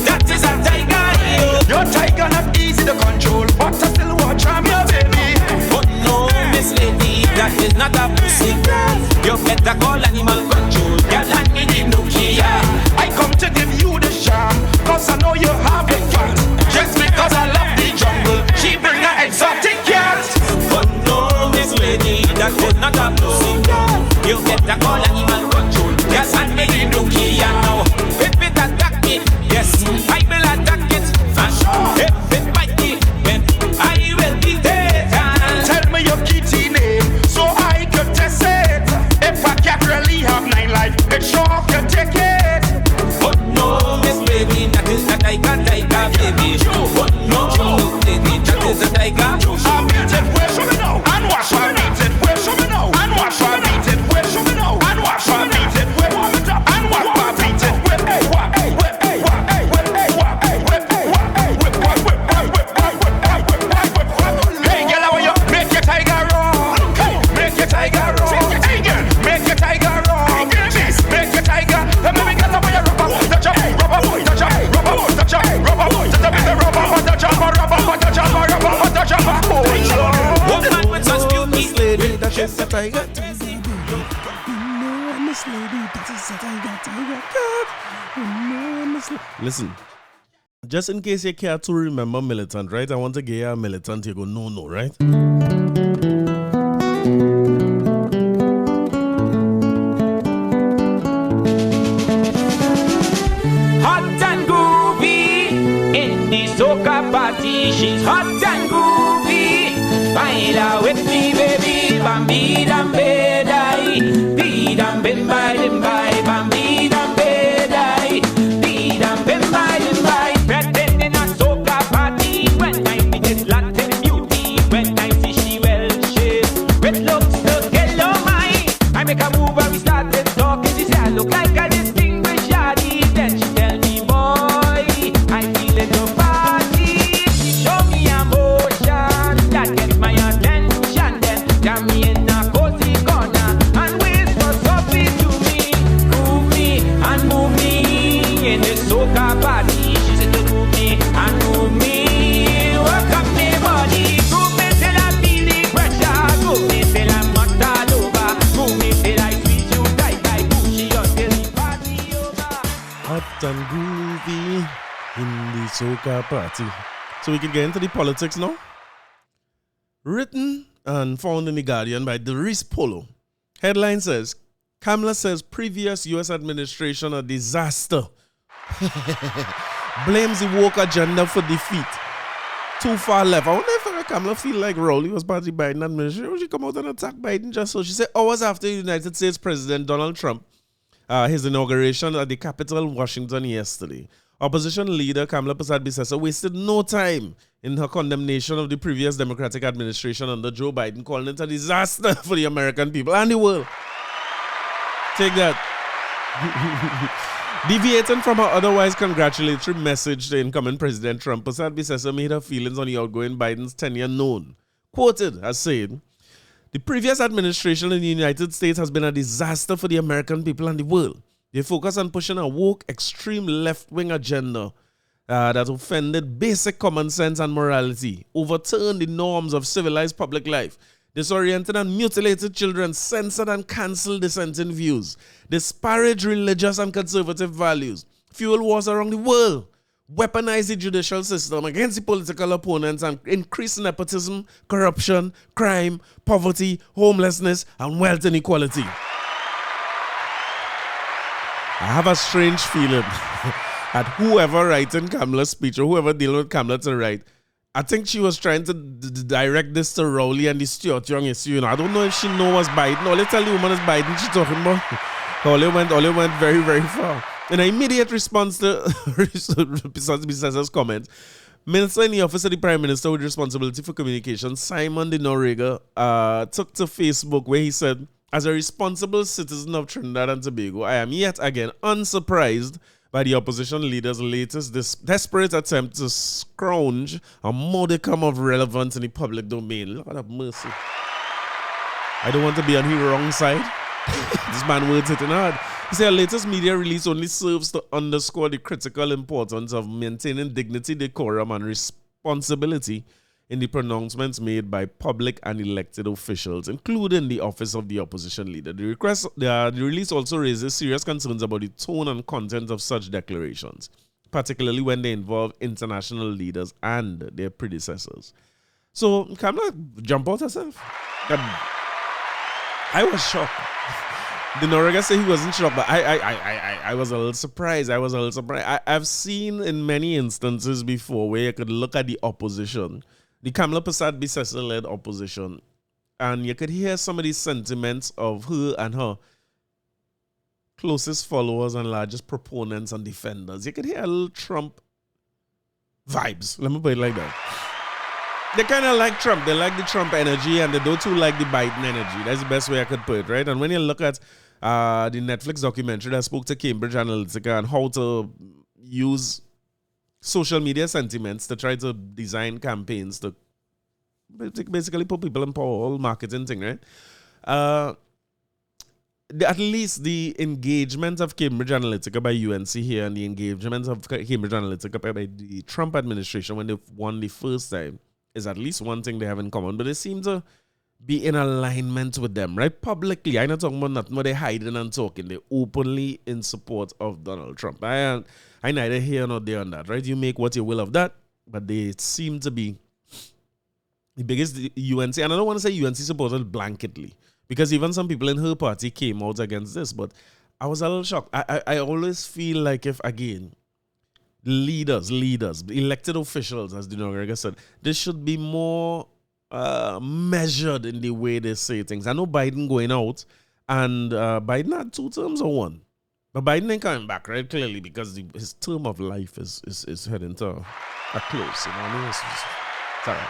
That is a tiger. Your tiger not easy to control, but I still watch on your baby. But no, Miss Lady, that is not a pussy. You better call animal control. Girl, and me need no Kia. I come to give you the charm, cause I know you have a cat. Just because I love the jungle, she bring an exotic cat. But no, Miss Lady, that is not a pussy. You better call animal control. Yes, and me need no Kia now. If it attack me, yes, I will attack it. Fashion. If it bite me, then I will be dead. Tell me your kitty name, so I could test it. If a cat really have 9 lives, it sure can take it. But no, Miss Baby, that is a tiger, baby. But no, lady, that is a tiger. I beat it, where should we know? And wash I beat it, where should we know? And wash I beat it, where should we know? And wash I beat it, where warm it up? And wash I beat it, where hey, girl, how you make your tiger roar? Make your tiger roar. Hey, girl, make your tiger roar. Make your tiger. Let me get away your rubber. Touch up, rubber, touch up, rubber, touch up, rubber, touch up, rubber, touch up, rubber, touch up, rubber, touch up. Oh Lord, woman with such beauty, lady, that is a tiger. Miss Lady, that is a tiger. Listen. Just in case you care to remember Militant, right? I want to get you a Militant. You go, no, right? Hot and groovy in the soca party. She's hot and groovy. Baila with me, baby. Bambi dam bedai. Be dam bim by dim by. Bambi dam bedai. Be dam bim by dim by. Pretending a soca party. When I see this Latin beauty. When I see she well shaped. With looks to get on my. I make a move and we started talking. She said I look like a distinguished yardie. Then she tell me, boy, I'm feeling your party. She show me emotion that gets my attention. Then jam me in a cozy corner and whisper softly to me, groove me and move me in this soca party. She said to move me and move me, work up me body, groove me till I feel the pressure, groove me till I'm not all over, groove me till I squeeze you tight like Gucci until the party over. Hot and groovy in the soca party. So we can get into the politics now. Written and found in The Guardian by Doris Polo. Headline says, Kamla says previous U.S. administration a disaster. Blames the woke agenda for defeat. Too far left. I wonder if Kamla feel like Rowley was part of the Biden administration. She come out and attack Biden just so. She said hours after the United States President Donald Trump, his inauguration at the Capitol, Washington yesterday. Opposition leader Kamla Persad-Bissessar wasted no time in her condemnation of the previous Democratic administration under Joe Biden, calling it a disaster for the American people and the world. Take that. Deviating from her otherwise congratulatory message to incoming President Trump, Hans Des Vignes made her feelings on the outgoing Biden's tenure known. Quoted as saying, "The previous administration in the United States has been a disaster for the American people and the world. They focus on pushing a woke, extreme left-wing agenda that offended basic common sense and morality, overturned the norms of civilized public life, disoriented and mutilated children, censored and cancelled dissenting views, disparaged religious and conservative values, fueled wars around the world, weaponized the judicial system against the political opponents, and increased nepotism, corruption, crime, poverty, homelessness, and wealth inequality." I have a strange feeling that whoever writing Kamla's speech or whoever dealing with Kamla to write, I think she was trying to direct this to Rowley and the Stuart Young issue. You know, I don't know if she knows Biden. All they tell the woman is Biden she's talking about. All it went very, very far. In an immediate response to Bissa's comments, Minister in the Office of the Prime Minister with responsibility for communications, Simon de Noriega, took to Facebook where he said, "As a responsible citizen of Trinidad and Tobago, I am yet again unsurprised by the opposition leader's latest desperate attempt to scrounge a modicum of relevance in the public domain." Lord have mercy. I don't want to be on the wrong side. This man words hitting hard. He said, "Our latest media release only serves to underscore the critical importance of maintaining dignity, decorum, and responsibility in the pronouncements made by public and elected officials, including the office of the opposition leader. The release also raises serious concerns about the tone and content of such declarations, particularly when they involve international leaders and their predecessors." So, Kamla jump out herself. I was shocked. The Noriega said he wasn't shocked, but I was a little surprised. I've seen in many instances before where you could look at the opposition, the Kamla Prasad Bisesa-led opposition, and you could hear some of these sentiments of her and her closest followers and largest proponents and defenders. You could hear a little Trump vibes. Let me put it like that. They kind of like Trump. They like the Trump energy, and they don't too like the Biden energy. That's the best way I could put it, right? And when you look at the Netflix documentary that spoke to Cambridge Analytica and how to use social media sentiments to try to design campaigns to basically put people in power, all marketing thing, right? At least the engagement of Cambridge Analytica by UNC here and the engagement of Cambridge Analytica by the Trump administration when they won the first time is at least one thing they have in common, but they seem to be in alignment with them, right? Publicly, I'm not talking about nothing where they're hiding and talking. They're openly in support of Donald Trump. I neither here nor there on that, right? You make what you will of that, but they seem to be the biggest UNC, and I don't want to say UNC supported blanketly, because even some people in her party came out against this, but I was a little shocked. I always feel like if, again, leaders, elected officials, as Dinogarega said, they should be more measured in the way they say things. I know Biden going out, and Biden had 2 terms or 1. But Biden ain't coming back, right? Clearly, because his term of life is heading to a close. You know what I mean? It's all right.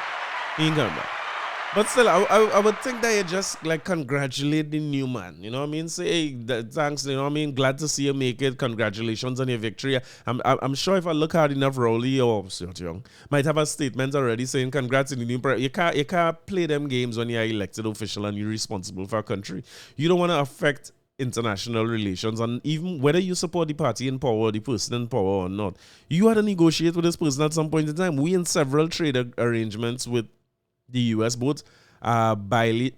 He ain't coming back. But still, I would think that you just like congratulate the new man. You know what I mean? Say, hey, thanks. You know what I mean? Glad to see you make it. Congratulations on your victory. I'm sure if I look hard enough, Rowley or Stuart Young might have a statement already saying congrats to the new president. You can't play them games when you're an elected official and you're responsible for a country. You don't want to affect international relations, and even whether you support the party in power or the person in power or not, you had to negotiate with this person at some point in time. We in several trade arrangements with the US, both bilateral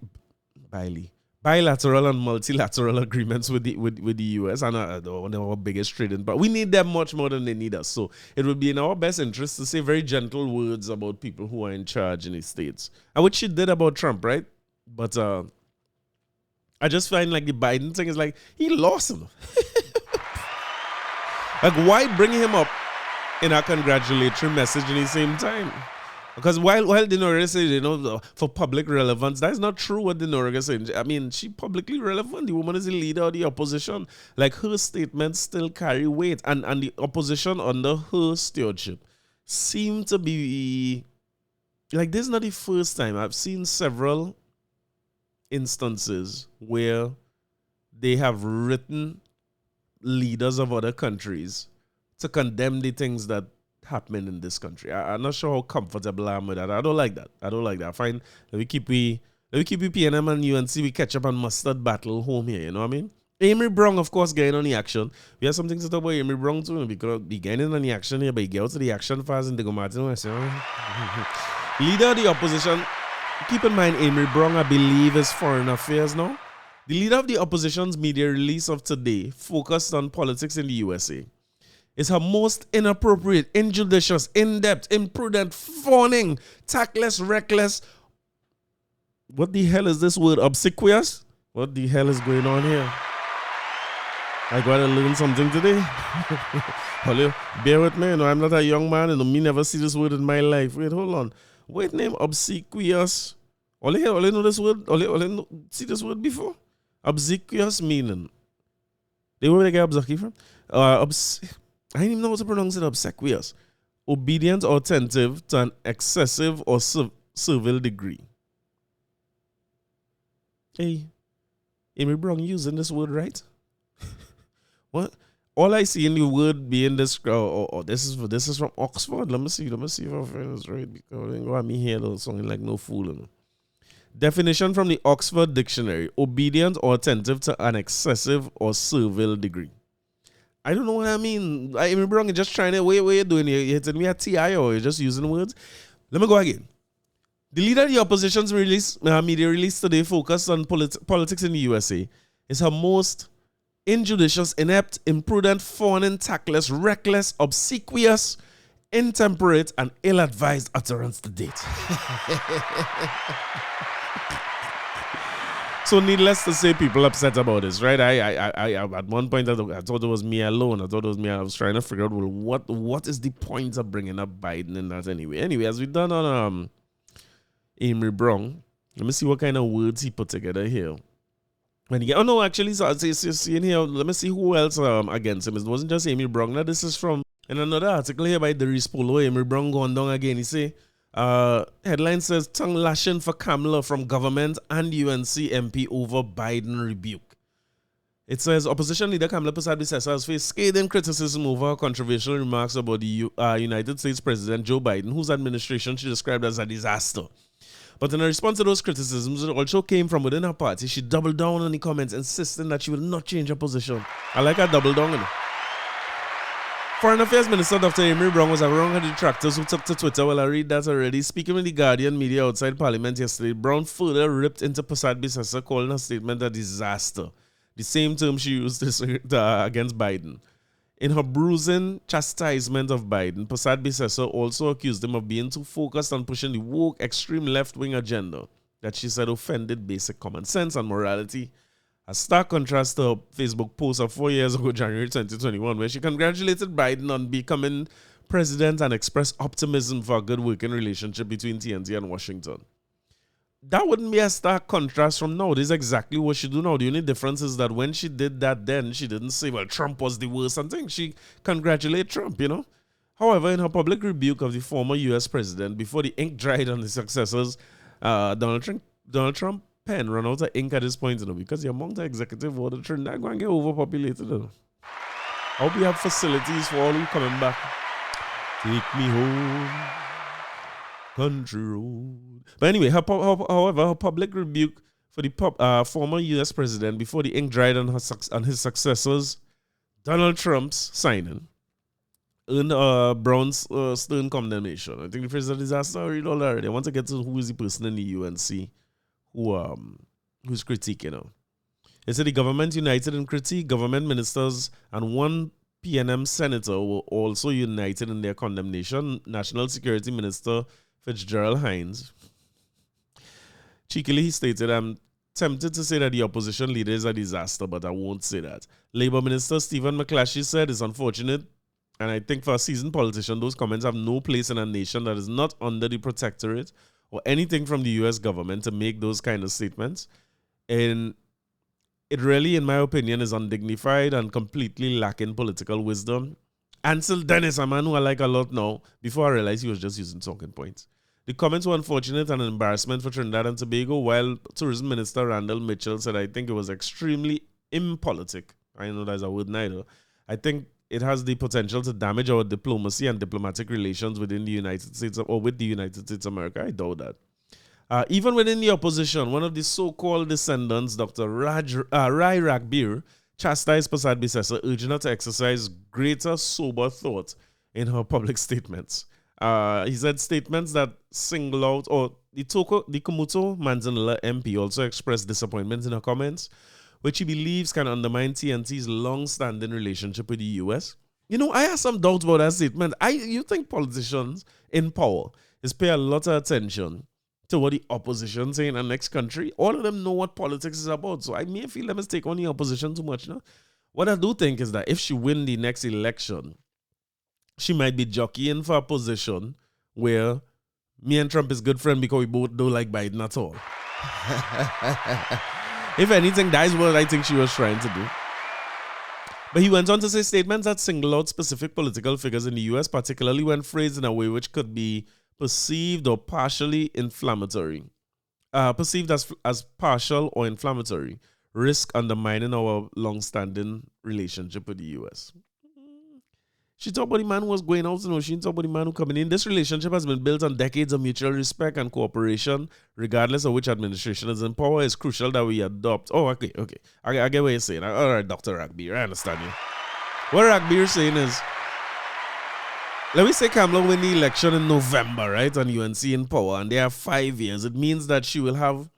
and multilateral agreements with the US, and one of our biggest trading, but we need them much more than they need us. So it would be in our best interest to say very gentle words about people who are in charge in the States, and which she did about Trump, right? But I just find like the Biden thing is like he lost him. Like, why bring him up in a congratulatory message in the same time? Because while Dinoria says, you know, for public relevance, that's not true what Dinoria said. I mean, she publicly relevant. The woman is the leader of the opposition. Like, her statements still carry weight. And the opposition under her stewardship seem to be... Like, this is not the first time. I've seen several instances where they have written leaders of other countries to condemn the things that happen in this country. I'm not sure how comfortable I am with that. I don't like that. I find that we keep PNM and UNC, we catch up on mustard battle home here, you know what I mean? Amery Brown, of course, getting on the action. We have something to talk about Amery Brown too, because be getting on the action here, but he gets to the action fast in the Martin. Leader of the opposition, keep in mind, Amery Brown, I believe, is foreign affairs now. The leader of the opposition's media release of today focused on politics in the USA. It's her most inappropriate, injudicious, in-depth, imprudent, fawning, tactless, reckless. What the hell is this word? Obsequious? What the hell is going on here? I gotta learn something today. Bear with me, I'm not a young man, and me never see this word in my life. Wait, hold on. What name? Obsequious. Only know this word. Only see this word before. Obsequious meaning. They where they get obsequious from? I didn't even know how to pronounce it. Obsequious. Obedient or attentive to an excessive or servile degree. Hey, Amery Brown using this word right? What? All I see in the word being this, this is from Oxford. Let me see if I find this right, because I go at me here something like no fooling. Definition from the Oxford Dictionary: obedient or attentive to an excessive or servile degree. I don't know what I mean. Amery Brown, you're just trying to, what you doing here? You're hitting me at TI or you're just using words? Let me go again. The leader of the opposition's media release today focused on politics in the USA. Is her most injudicious, inept, imprudent, fawning, tactless, reckless, obsequious, intemperate, and ill-advised utterance to date. So needless to say, people upset about this, right? I at one point I thought it was me alone. I was trying to figure out, well, what is the point of bringing up Biden in that anyway? Anyway, as we done on Amery Brown, let me see what kind of words he put together here. When he actually, so see in here, let me see who else against him. It wasn't just Amery Brown. Now this is from in another article here by Darius Polo. Amery Brown going down again. He say, headline says, tongue lashing for Kamla from government and UNC MP over Biden rebuke. It says, opposition leader Kamla Persad-Bissessar has faced scathing criticism over her controversial remarks about the United States President Joe Biden, whose administration she described as a disaster. But in response to those criticisms, it also came from within her party. She doubled down on the comments, insisting that she will not change her position. I like her double down. Foreign Affairs Minister Dr. Amery Brown was around her detractors who took to Twitter. Well, I read that already. Speaking with the Guardian media outside Parliament yesterday, Brown further ripped into Persad-Bissessar, calling her statement a disaster. The same term she used against Biden. In her bruising chastisement of Biden, Persad-Bissessar also accused him of being too focused on pushing the woke extreme left-wing agenda that she said offended basic common sense and morality. A stark contrast to her Facebook post of 4 years ago, January 2021, where she congratulated Biden on becoming president and expressed optimism for a good working relationship between TNT and Washington. That wouldn't be a stark contrast from now. This is exactly what she do now. The only difference is that when she did that then, she didn't say, well, Trump was the worst and things. She congratulated Trump, you know. However, in her public rebuke of the former U.S. president, before the ink dried on his successors, Donald Trump pen run out of ink at this point, you know, because the amount of executive order Trinidad going to get overpopulated. You know. I hope we have facilities for all who coming back. Take me home, country road. But anyway, however, her public rebuke for the former U.S. president before the ink dried on his successors, Donald Trump's signing, earned Brown's stern condemnation. I think the phrase of disaster I read all already. I want to get to who is the person in the UNC who's critiquing her. They said the government united in critique. Government ministers and one PNM senator were also united in their condemnation. National Security Minister Fitzgerald Hines. Cheekily, he stated, I'm tempted to say that the opposition leader is a disaster, but I won't say that. Labour Minister Stephen McClatchy said it's unfortunate, and I think for a seasoned politician, those comments have no place in a nation that is not under the protectorate or anything from the U.S. government to make those kind of statements. And it really, in my opinion, is undignified and completely lacking political wisdom. Ansel Dennis, a man who I like a lot now, before I realized he was just using talking points. The comments were unfortunate and an embarrassment for Trinidad and Tobago, while Tourism Minister Randall Mitchell said, I think it was extremely impolitic. I know that's a word neither. I think it has the potential to damage our diplomacy and diplomatic relations within the United States or with the United States of America. I doubt that. Even within the opposition, one of the so-called descendants, Dr. Rai Ragbir, chastised Prasad Bisesa, urging her to exercise greater sober thought in her public statements. He said statements that single out, or the Kumuto Manzanilla MP also expressed disappointment in her comments, which he believes can undermine TNT's long-standing relationship with the U.S. You know, I have some doubts about that statement. You think politicians in power is pay a lot of attention to what the opposition say in the next country? All of them know what politics is about, so I may feel them mistake on the opposition too much now. What I do think is that if she win the next election, she might be jockeying for a position where me and Trump is good friend because we both don't like Biden at all. If anything, that is what I think she was trying to do. But he went on to say statements that single out specific political figures in the U.S., particularly when phrased in a way which could be perceived or partially inflammatory. Perceived as partial or inflammatory, risk undermining our long-standing relationship with the U.S. She talked about the man who was going out, she didn't talk about the man who coming in. This relationship has been built on decades of mutual respect and cooperation, regardless of which administration is in power. It's crucial that we adopt. Oh, okay. I get what you're saying. All right, Dr. Ragbir, I understand you. What Ragbir is saying is, let me say Kamla win the election in November, right? And UNC in power, and they have 5 years. It means that she will have,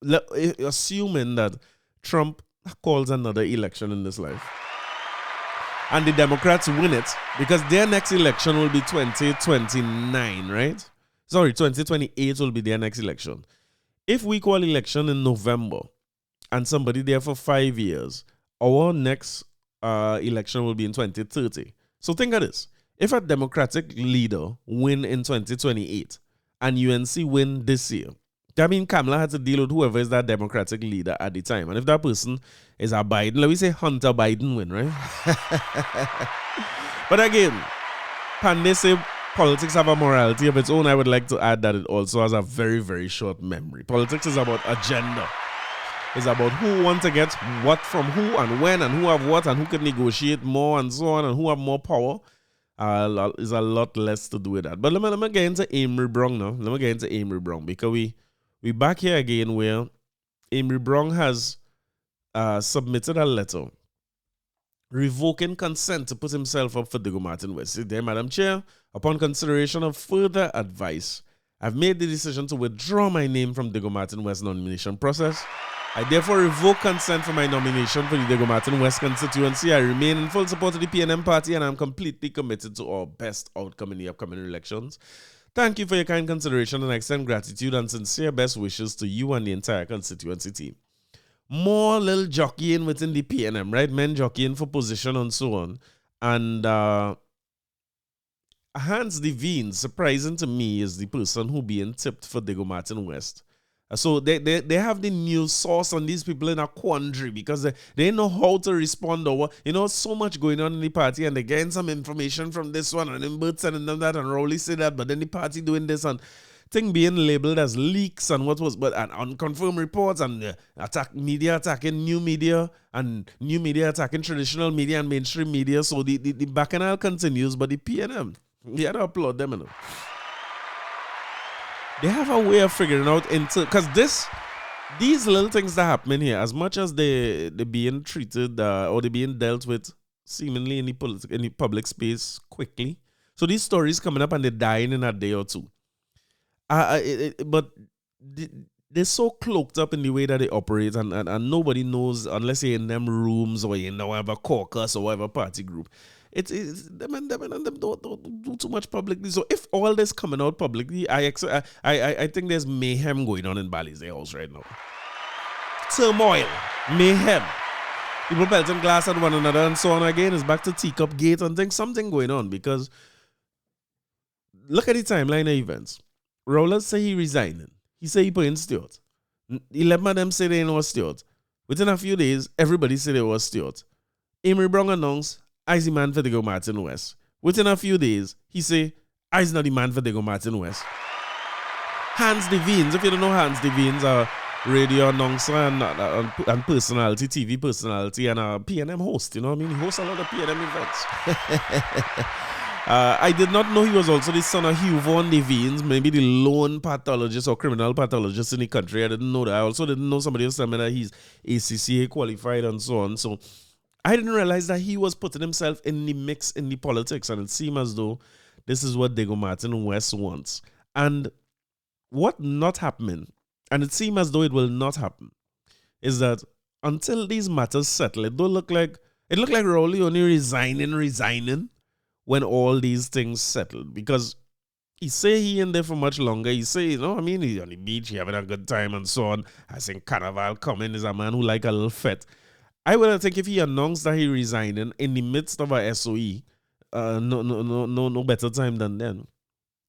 assuming that Trump calls another election in this life, and the Democrats win it, because their next election will be 2029, right? Sorry, 2028 will be their next election. If we call election in November and somebody there for 5 years, our next election will be in 2030. So think of this. If a Democratic leader win in 2028 and UNC win this year, that means Kamla had to deal with whoever is that Democratic leader at the time. And if that person is a Biden, let me say Hunter Biden win, right? But again, Pandey say politics have a morality of its own. I would like to add that it also has a very, very short memory. Politics is about agenda. It's about who wants to get what from who and when and who have what and who can negotiate more and so on and who have more power. Is a lot less to do with that. But let me get into Amery Brown now. Let me get into Amery Brown because we back here again where Amery Brown has submitted a letter revoking consent to put himself up for Diego Martin West. There, Madam Chair, upon consideration of further advice, I've made the decision to withdraw my name from Diego Martin West nomination process. I therefore revoke consent for my nomination for the Diego Martin West constituency. I remain in full support of the PNM party and I'm completely committed to our best outcome in the upcoming elections. Thank you for your kind consideration and I extend gratitude and sincere best wishes to you and the entire constituency team. More little jockeying within the PNM, right? Men jockeying for position and so on. And Hans Des Vignes, surprising to me, is the person who being tipped for Diego Martin West. So they have the news source on these people in a quandary because they know how to respond over. You know, so much going on in the party and they're getting some information from this one and then Bert sending them that and Rowley say that, but then the party doing this and thing being labeled as leaks and what was, but and unconfirmed reports and media attacking new media and new media attacking traditional media and mainstream media. So the bacchanal continues, but the PNM, you have to applaud them, you know. They have a way of figuring out because these little things that happen here, as much as they being treated or they being dealt with seemingly in the public space quickly. So these stories coming up and they're dying in a day or two. But they're so cloaked up in the way that they operate and nobody knows unless you're in them rooms or you know whatever caucus or whatever party group. It's them and them don't do too much publicly. So if all this coming out publicly, I think there's mayhem going on in Bali's house right now. Turmoil, mayhem. People pelting glass at one another and so on again. It's back to teacup gate and things. Something going on because look at the timeline of events. Rowland say he resigning. He say he put in Stewart. 11 of them say they know Stewart. Within a few days, everybody said it was Stewart. Amery Brown announced, I's the man for Diego Martin West. Within a few days, he say, I's not the man for Diego Martin West. Hans Des Vignes, if you don't know Hans Des Vignes, radio announcer and personality, TV personality, and a P&M host. You know what I mean? He hosts a lot of P&M events. I did not know he was also the son of Hugh Von Des Vignes, maybe the lone pathologist or criminal pathologist in the country. I didn't know that. I also didn't know somebody else telling me that he's ACCA qualified and so on. So I didn't realize that he was putting himself in the mix in the politics, and it seemed as though this is what Diego Martin West wants. And what not happening, and it seems as though it will not happen, is that until these matters settle, it looked like Rowley only resigning when all these things settled. Because he say he in there for much longer. He say, he's on the beach, he having a good time and so on. I think Canaval coming is a man who like a little fete. I would think if he announced that he resigning in the midst of a SOE, no better time than then.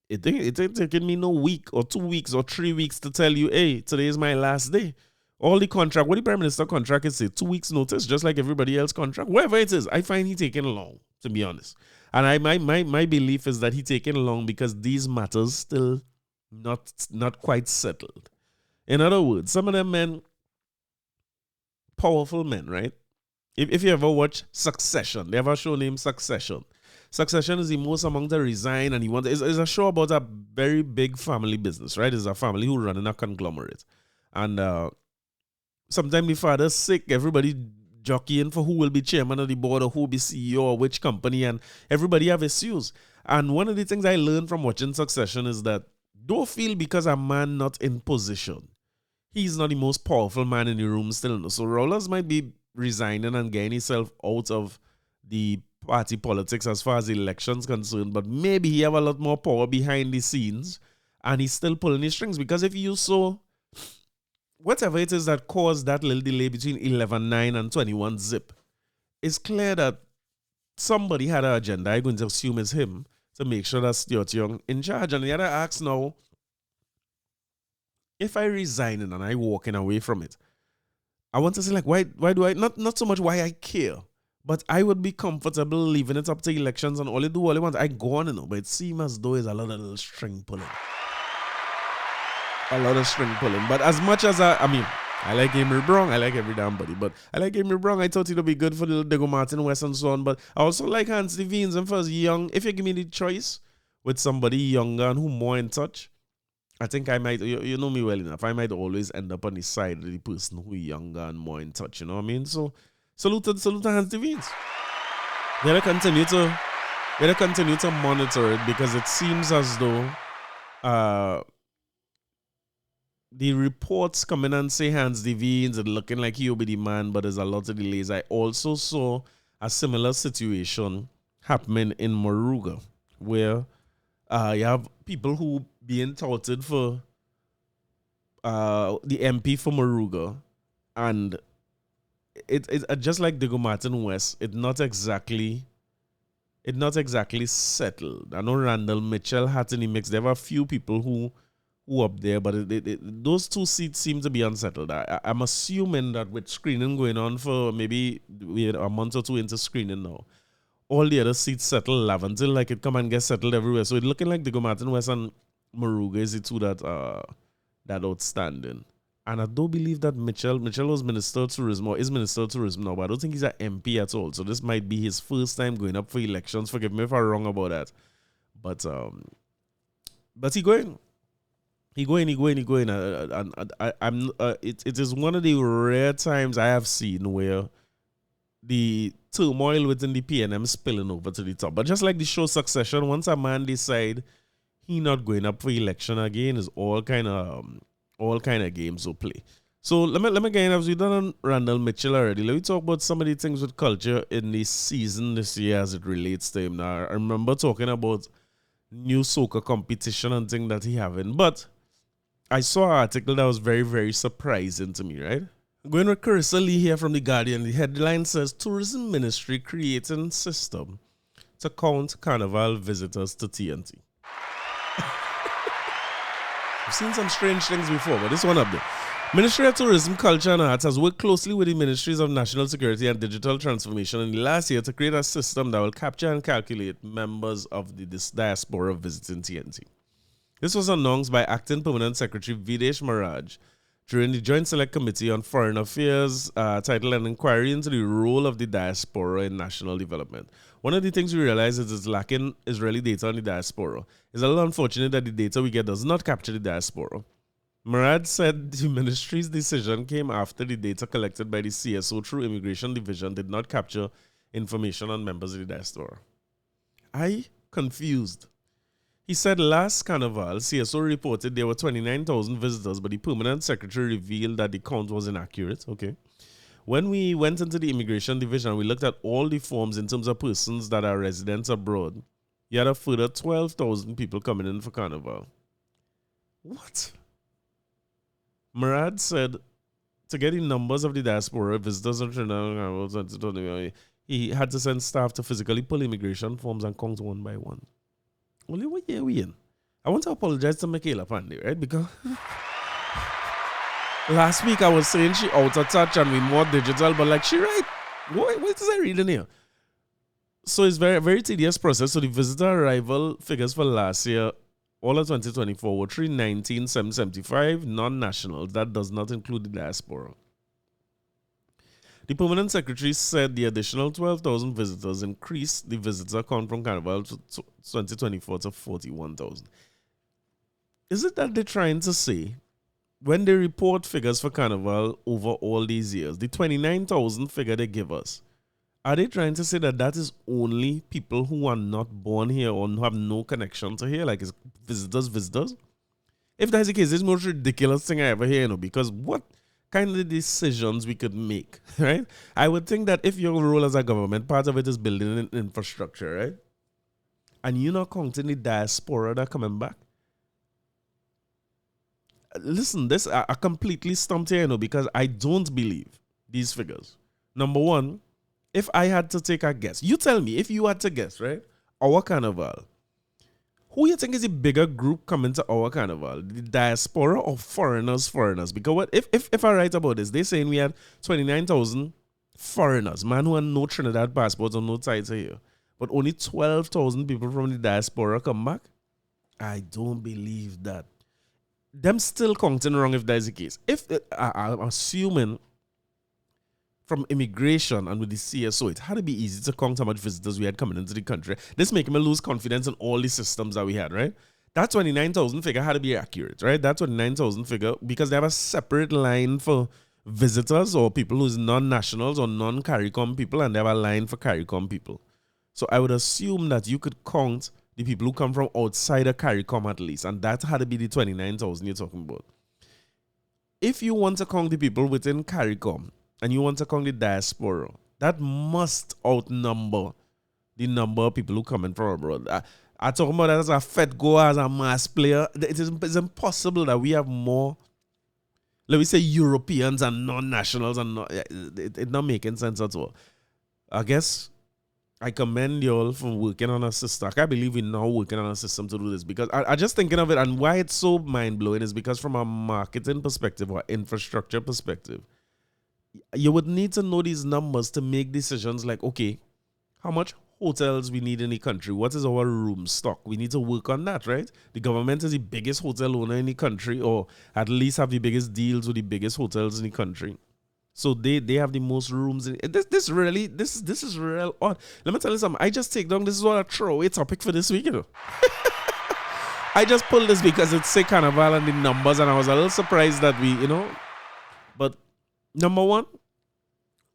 It ain't taking me no week or 2 weeks or 3 weeks to tell you, hey, today is my last day. All the contract, what the Prime Minister contract is say, 2 weeks notice, just like everybody else contract. Whatever it is, I find he taking long, to be honest. And my belief is that he taking long because these matters still not quite settled. In other words, some of them men, powerful men, right? If you ever watch Succession, they have a show named Succession. Succession is the most among the resign, and it's a show about a very big family business, right? It's a family who run in a conglomerate. And sometimes the father's sick, everybody jockeying for who will be chairman of the board or who will be CEO or which company, and everybody have issues. And one of the things I learned from watching Succession is that don't feel because a man not in position, he's not the most powerful man in the room still. So Rollers might be resigning and getting himself out of the party politics as far as the election's concerned, but maybe he have a lot more power behind the scenes and he's still pulling his strings. Because if you saw whatever it is that caused that little delay between 11-9 and 21 zip, it's clear that somebody had an agenda. I'm going to assume it's him, to make sure that Stuart Young in charge. And the other asks now, if I resign and I walking away from it, I want to say, like, why do I not so much why I care, but I would be comfortable leaving it up to elections and all I want. I go on, but it seems as though it's a lot of little string pulling. A lot of string pulling. But as much as I like Amery Brown, I like every damn body, but I like Amery Brown. I thought it would be good for the Diego Martin West and so on, but I also like Hans Des Vignes. And first, young, if you give me the choice with somebody younger and who more in touch, I think I might, you know me well enough, I might always end up on the side of the person who is younger and more in touch, you know what I mean? So, salute to Hans Des Vignes. We gotta continue to monitor it, because it seems as though the reports come in and say Hans Des Vignes is looking like he'll be the man, but there's a lot of delays. I also saw a similar situation happening in Moruga, where you have people who being touted for the MP for Moruga, and it just like Diego Martin West, it not exactly settled. I know Randall Mitchell had in the mix. There were a few people who up there, but those two seats seem to be unsettled. I'm assuming that with screening going on for maybe a month or two into screening now, all the other seats settle until like it come and get settled everywhere. So it's looking like Diego Martin West and Moruga is the two that outstanding. And I don't believe that Mitchell was Minister of Tourism or is Minister of Tourism now, but I don't think he's an MP at all. So this might be his first time going up for elections. Forgive me if I'm wrong about that. But he going. It is one of the rare times I have seen where the turmoil within the PNM spilling over to the top. But just like the show Succession, once a man decide he not going up for election again, is all kind of games to play. So let me get in. As we done on Randall Mitchell already, let me talk about some of the things with culture in this season this year as it relates to him. Now, I remember talking about new soccer competition and things that he having, but I saw an article that was very, very surprising to me, right? Going with Carissa Lee here from The Guardian, the headline says, Tourism Ministry creating system to count Carnival visitors to TNT. I've seen some strange things before, but this one up there. Ministry of Tourism, Culture and Arts has worked closely with the Ministries of National Security and Digital Transformation in the last year to create a system that will capture and calculate members of this diaspora visiting TNT. This was announced by Acting Permanent Secretary Videsh Maharaj during the Joint Select Committee on Foreign Affairs titled An Inquiry into the Role of the Diaspora in National Development. One of the things we realize is it's lacking Israeli data on the diaspora. It's a little unfortunate that the data we get does not capture the diaspora. Murad said the ministry's decision came after the data collected by the CSO through Immigration Division did not capture information on members of the diaspora. I confused. He said last Canaval, CSO reported there were 29,000 visitors, but the permanent secretary revealed that the count was inaccurate. Okay. When we went into the Immigration Division, we looked at all the forms in terms of persons that are residents abroad. You had a further 12,000 people coming in for Carnival. What? Murad said to get the numbers of the diaspora visitors in Trinidad, he had to send staff to physically pull immigration forms and count one by one. Only what year we in? I want to apologize to Michaela Pandey, right? Because last week I was saying she out of touch and we more digital, but like she right. What is I reading here? So it's very, very tedious process. So the visitor arrival figures for last year, all of 2024, were 319,775 non-nationals. That does not include the diaspora. The permanent secretary said the additional 12,000 visitors increased the visitor count from Carnival to 2024 to 41,000. Is it that they're trying to say, when they report figures for Carnival over all these years, the 29,000 figure they give us, are they trying to say that that is only people who are not born here or have no connection to here, like it's visitors? If that's the case, it's the most ridiculous thing I ever hear, because what kind of decisions we could make, right? I would think that if your role as a government, part of it is building an infrastructure, right? And you're not counting the diaspora that are coming back. Listen, this I completely stumped here, because I don't believe these figures. Number one, if I had to take a guess, you tell me, if you had to guess, right? Our Carnival, who you think is the bigger group coming to our Carnival? The diaspora or foreigners? Because what if I write about this, they're saying we had 29,000 foreigners, man who had no Trinidad passports or no ties here, but only 12,000 people from the diaspora come back. I don't believe that. Them still counting wrong if that is the case. If I'm assuming from immigration and with the CSO, it had to be easy to count how much visitors we had coming into the country. This making me lose confidence in all the systems that we had, right? That 29,000 figure had to be accurate, right? That 29,000 figure, because they have a separate line for visitors or people who's non-nationals or non-CARICOM people, and they have a line for CARICOM people. So I would assume that you could count the people who come from outside of CARICOM at least, and that had to be the 29,000 you're talking about. If you want to count the people within CARICOM, and you want to count the diaspora, that must outnumber the number of people who come in from abroad. I talk about that as a fet goer, as a mass player. It's impossible that we have more, let me say, Europeans and non-nationals, and it's not making sense at all. I guess I commend you all for working on a system. I can't believe we're now working on a system to do this, because I just thinking of it, and why it's so mind-blowing is because from a marketing perspective or infrastructure perspective, you would need to know these numbers to make decisions like, okay, how much hotels we need in the country? What is our room stock? We need to work on that, right? The government is the biggest hotel owner in the country, or at least have the biggest deals with the biggest hotels in the country. So they have the most rooms. This is real odd. Let me tell you something. I just take down, this is what a throwaway topic for this week, I just pulled this because it's say Canaval and the numbers, and I was a little surprised that we, but number one,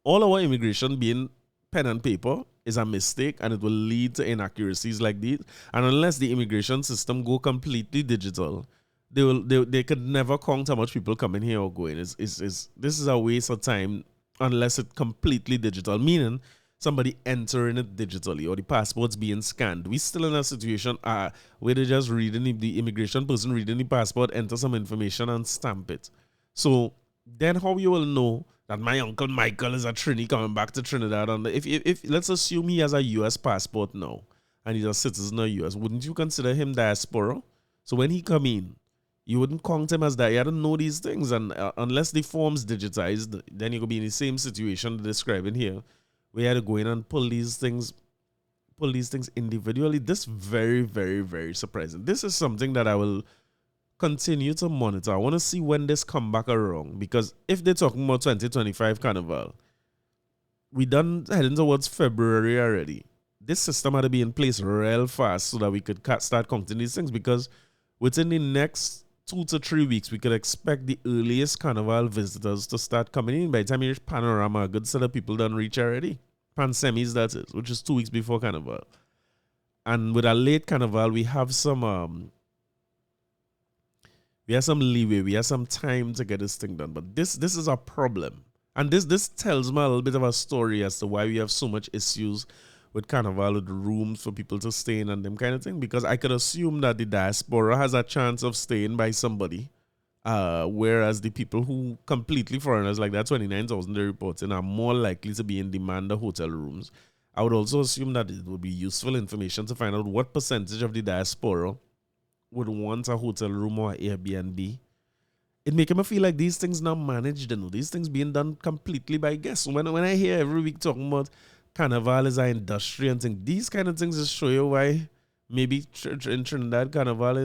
all our immigration being pen and paper is a mistake, and it will lead to inaccuracies like these. And unless the immigration system go completely digital, they could never count how much people come in here or go in. This is a waste of time unless it's completely digital, meaning somebody entering it digitally or the passports being scanned. We still in a situation where they just reading the immigration person reading the passport, enter some information and stamp it. So then how you will know that my uncle Michael is a Trini coming back to Trinidad? And if let's assume he has a US passport now and he's a citizen of US, wouldn't you consider him diaspora? So when he come in, you wouldn't count him as that. You don't know these things, and unless the form's digitized, then you could be in the same situation describing here, where you had to go in and pull these things individually. This very, very, very surprising. This is something that I will continue to monitor. I want to see when this come back around, because if they're talking about 2025 Canaval, we done heading towards February already. This system had to be in place real fast so that we could start counting these things, because within the next 2 to 3 weeks, we could expect the earliest Canaval visitors to start coming in. By the time you reach Panorama, a good set of people done reach already. Pan-semis, that is, which is 2 weeks before Canaval. And with a late Canaval, we have some leeway, we have some time to get this thing done. But this is a problem. And this tells me a little bit of a story as to why we have so much issues with Canaval, with rooms for people to stay in and them kind of thing. Because I could assume that the diaspora has a chance of staying by somebody, whereas the people who completely foreigners, like that 29,000 they're reporting, are more likely to be in demand of hotel rooms. I would also assume that it would be useful information to find out what percentage of the diaspora would want a hotel room or Airbnb. It makes me feel like these things not managed, you know. These things being done completely by guests. When I hear every week talking about Canaval is an industry and things, these kind of things just show you why maybe in Trinidad Canaval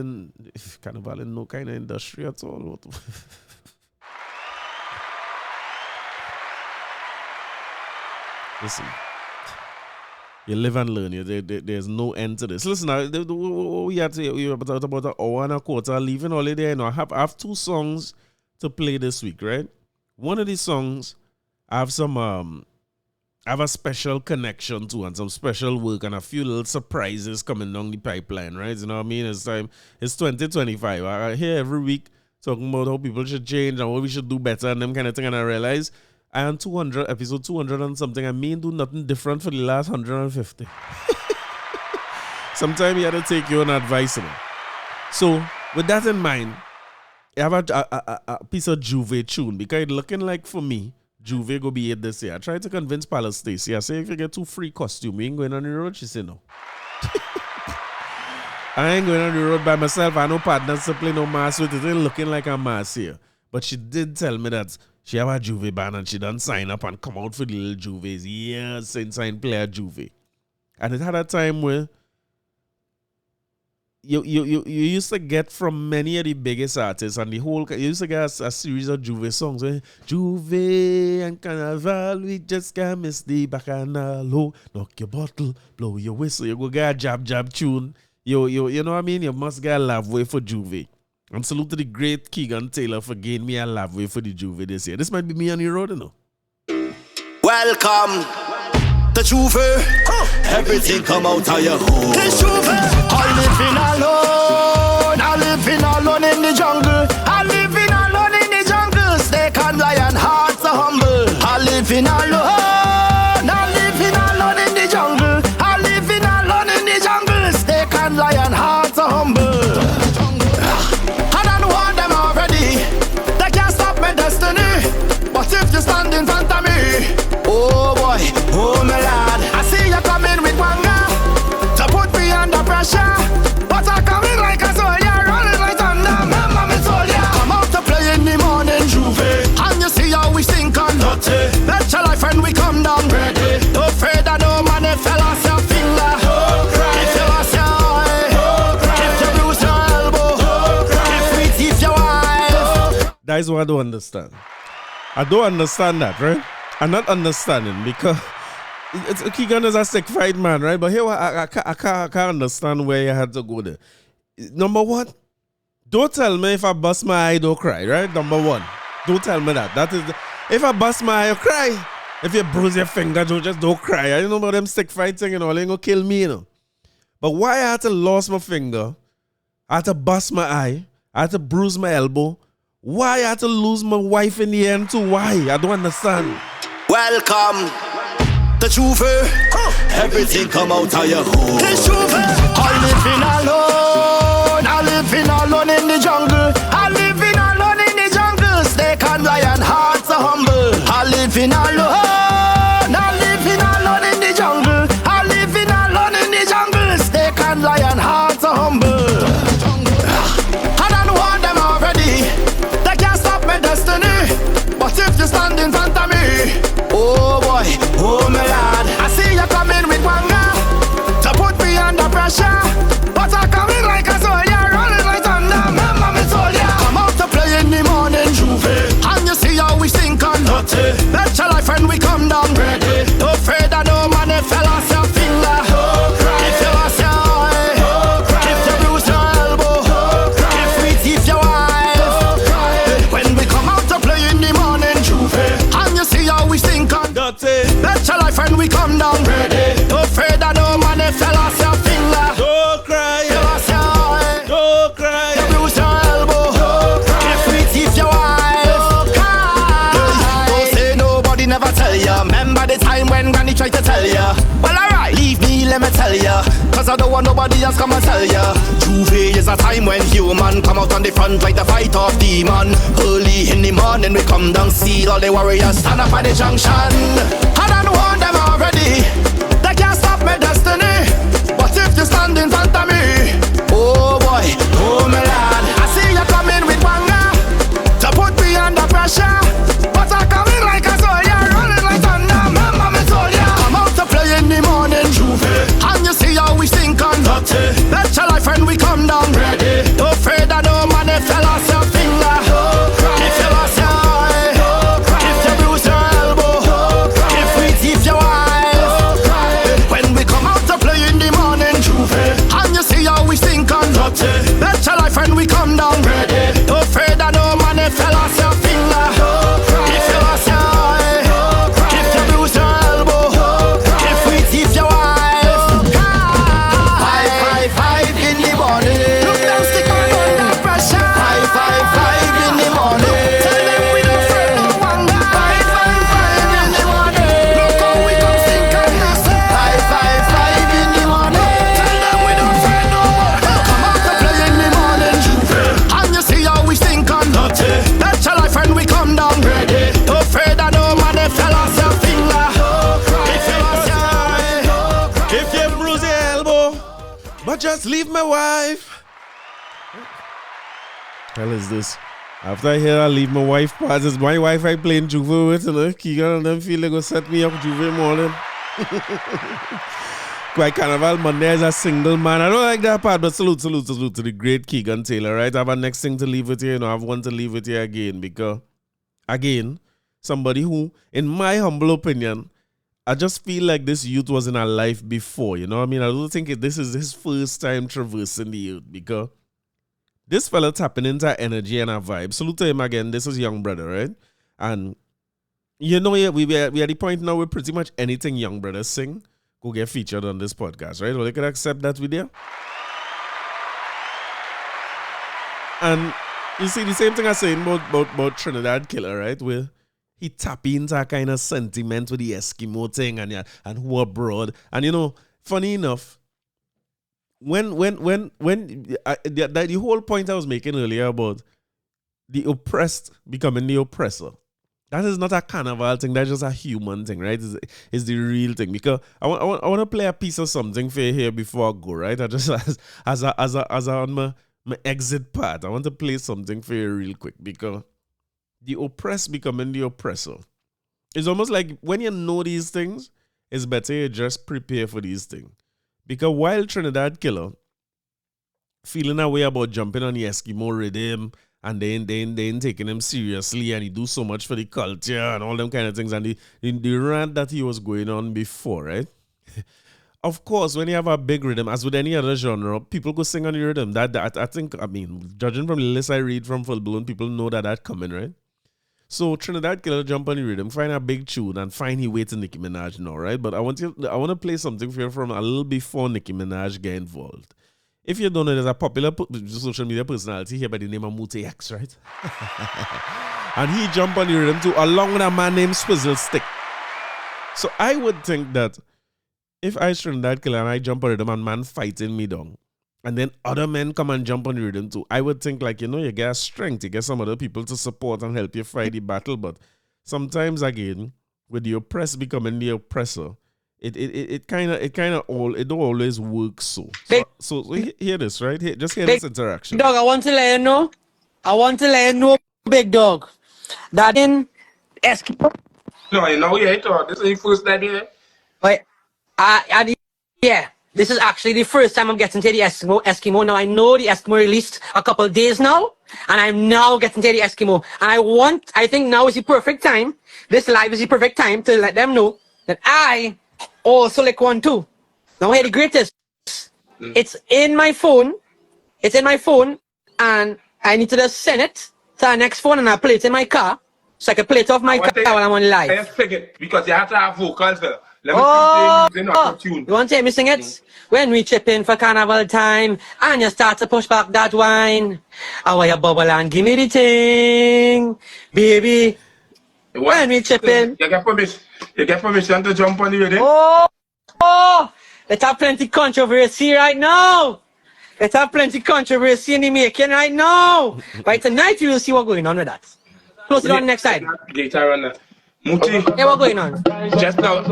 in no kind of industry at all. Listen, you live and learn. There's no end to this. Listen, we had about an hour and a quarter leaving holiday. You know, I have 2 songs to play this week, right? One of these songs, I have a special connection to and some special work and a few little surprises coming down the pipeline, right? You know what I mean? It's 2025. I hear every week talking about how people should change and what we should do better and them kind of thing, and I realize I am episode 200 and something. I mean, do nothing different for the last 150. Sometimes you have to take your own advice. You know? So, with that in mind, I have a piece of Juve tune, because it's looking like, for me, Juve go be it this year. I tried to convince Palace Stacey. I say, if you get 2 free costumes, we ain't going on the road. She said no. I ain't going on the road by myself. I know partners to play no mass with. It ain't looking like a mass here. But she did tell me that she have a Juve band and she done sign up and come out for the little Juves. Yeah, sign player Juve. And it had a time where you used to get from many of the biggest artists and the whole, you used to get a series of Juve songs. Juve and Canaval, we just can't miss the bacchanal. Knock your bottle, blow your whistle. You go get a jab tune. You know what I mean? You must get a love way for Juve. And salute to the great Keegan Taylor for getting me a love way for the Juve this year. This might be me on the road, you know. Welcome to Juve. Everything come out of your home. This Juve. I living alone in the jungle. I living alone in the jungle. Snake and lion, hearts are humble. I living alone. I living alone in the jungle. I living alone in the jungle. Snake and lion, hearts are humble. But if you stand in front of me, oh boy, oh my lad, I see you coming with wanga to put me under pressure. But I come in like a soldier, running like thunder. Remember me told ya, come out to play in the morning, Juve. And you see how we sink on dirty. Let your life when we come down ready. Don't afraid of no man, if you lost your finger, if you lost your eye, if you lose your elbow, if we thief your wife. That is what I don't understand. I don't understand that, right? I'm not understanding, because Keegan is a sick fight man, right? But here I can't understand where you had to go there. Number one, don't tell me if I bust my eye, don't cry, right? Number one, don't tell me that. That is, if I bust my eye, you cry. If you bruise your finger, just don't cry. I don't know about them stick fighting and all. They ain't gonna kill me, you know. But why I had to lose my finger, I had to bust my eye, I had to bruise my elbow, why I had to lose my wife in the end too? Why? I don't understand. Welcome to Juve. Everything come out of your home. This Juve. I living alone in the jungle. I living alone in the jungle. Snake and lion, hearts are humble. I living alone. I living alone in the jungle. I living alone in the jungle. Snake and lion, hearts are humble. But if you stand in front of me, oh boy, oh my lad, I see you coming with wanga to put me under pressure. But I come in like a soldier, running like thunder. Remember me so let me tell ya, cause I don't want nobody else come and tell ya. Juve is a time when human come out on the front like the fight of demon. Early in the morning we come down, see all the warriors stand up at the junction. I don't want them already, they can't stop my destiny. But if you stand in front of me, oh boy, oh my lad, I see you coming with wanga to put me under pressure. But I come in like a soldier, rolling like thunder, mama me told ya. Come out to play in the morning, Juve, and you see how we sink on dirty. Let your life when we come down ready. Don't afraid of no man if you lost your finger, if you lost your eye, if you bruise your elbow, if we thief your wife. When we come out to play in the morning, Juve, and you see how we sink on dirty. Let your life when we come down ready. Don't afraid of no man if you lost your finger, if you lost your eye, if you bruise your elbow, if we thief your wife. 555 in the morning. Look them stick on under pressure. 555 in the morning. Tell them we don't fear no wonder. 555 in the morning. Look how we come sink and nasty. 555 in the morning. Tell them we don't fear no more. Come out to play in the morning, Juve, and you see how we sink on dirty. That's your life when we come down ready. Don't afraid of no man if you lost your finger, if you lost your eye, If you bruise your elbow, but just leave my wife. Hell is this? After I hear I leave my wife part, it's my wife I playing Juve with, you know. Keegan and them feel they go set me up Juve morning. Quite Canaval Monday as a single man. I don't like that part, but salute to the great Keegan Taylor, right? I have a next thing to leave with you, you know. I have one to leave with you again because, again, somebody who, in my humble opinion, I just feel like this youth was in our life before, you know what I mean? I don't think this is his first time traversing the youth because this fella tapping into energy and a vibe. Salute to him again. This is Young Brother, right? And, you know, we are at the point now where pretty much anything Young Brother sing go get featured on this podcast, right? Well, they could accept that video. And you see the same thing I saying about Trinidad Killa, right? Where he tap into a kind of sentiment with the Eskimo thing and who abroad. And you know, funny enough, when the whole point I was making earlier about the oppressed becoming the oppressor, that is not a carnival thing. That's just a human thing, right? It's the real thing. Because I want to play a piece of something for you here before I go, right? I just as on my exit part, I want to play something for you real quick because the oppressed becoming the oppressor. It's almost like when you know these things, it's better you just prepare for these things. Because while Trinidad Killa feeling a way about jumping on the Eskimo rhythm and then taking him seriously and he do so much for the culture and all them kind of things and the rant that he was going on before, right? Of course, when you have a big rhythm, as with any other genre, people go sing on the rhythm. That I think, I mean, judging from the list I read from Fullblown, people know that coming, right? So Trinidad Killa jump on the rhythm, find a big tune, and find he way to Nicki Minaj now, right? But I want to play something for you from a little before Nicki Minaj get involved. If you don't know, there's a popular social media personality here by the name of Mute X, right? And he jumped on the rhythm too, along with a man named Swizzle Stick. So I would think that if I Trinidad Killa and I jump on rhythm and man fighting me down, and then other men come and jump on the rhythm too, I would think like, you know, you get a strength, you get some other people to support and help you fight the battle. But sometimes again, with the oppressed becoming the oppressor, it don't always work so. So hear this, right? Just hear this interaction. Dog, I want to let you know, big dog, that in Eskimo. No, you know, yeah, this is the first time here. But yeah, this is actually the first time I'm getting to the Eskimo. Now I know the Eskimo released a couple of days now, and I'm now getting to the Eskimo. And I think now is the perfect time. This live is the perfect time to let them know that I also like one too. Now here the greatest. It's in my phone. And I need to just send it to the next phone and I'll play it in my car. So I can play it off my car while I'm on live. I expect it because you have to have vocals. Let me see the tune. You want to hear me sing it? When we chip in for carnival time and you start to push back that wine. I want you bubble and give me the thing, baby. When we chip in. You get permission to jump on the rhythm? Oh, Let's have plenty controversy right now. Let's have plenty controversy in the making right now. By tonight, you will see what's going on with that. Close it on the next side. Later on. Muti. Hey, what's going on? Just now.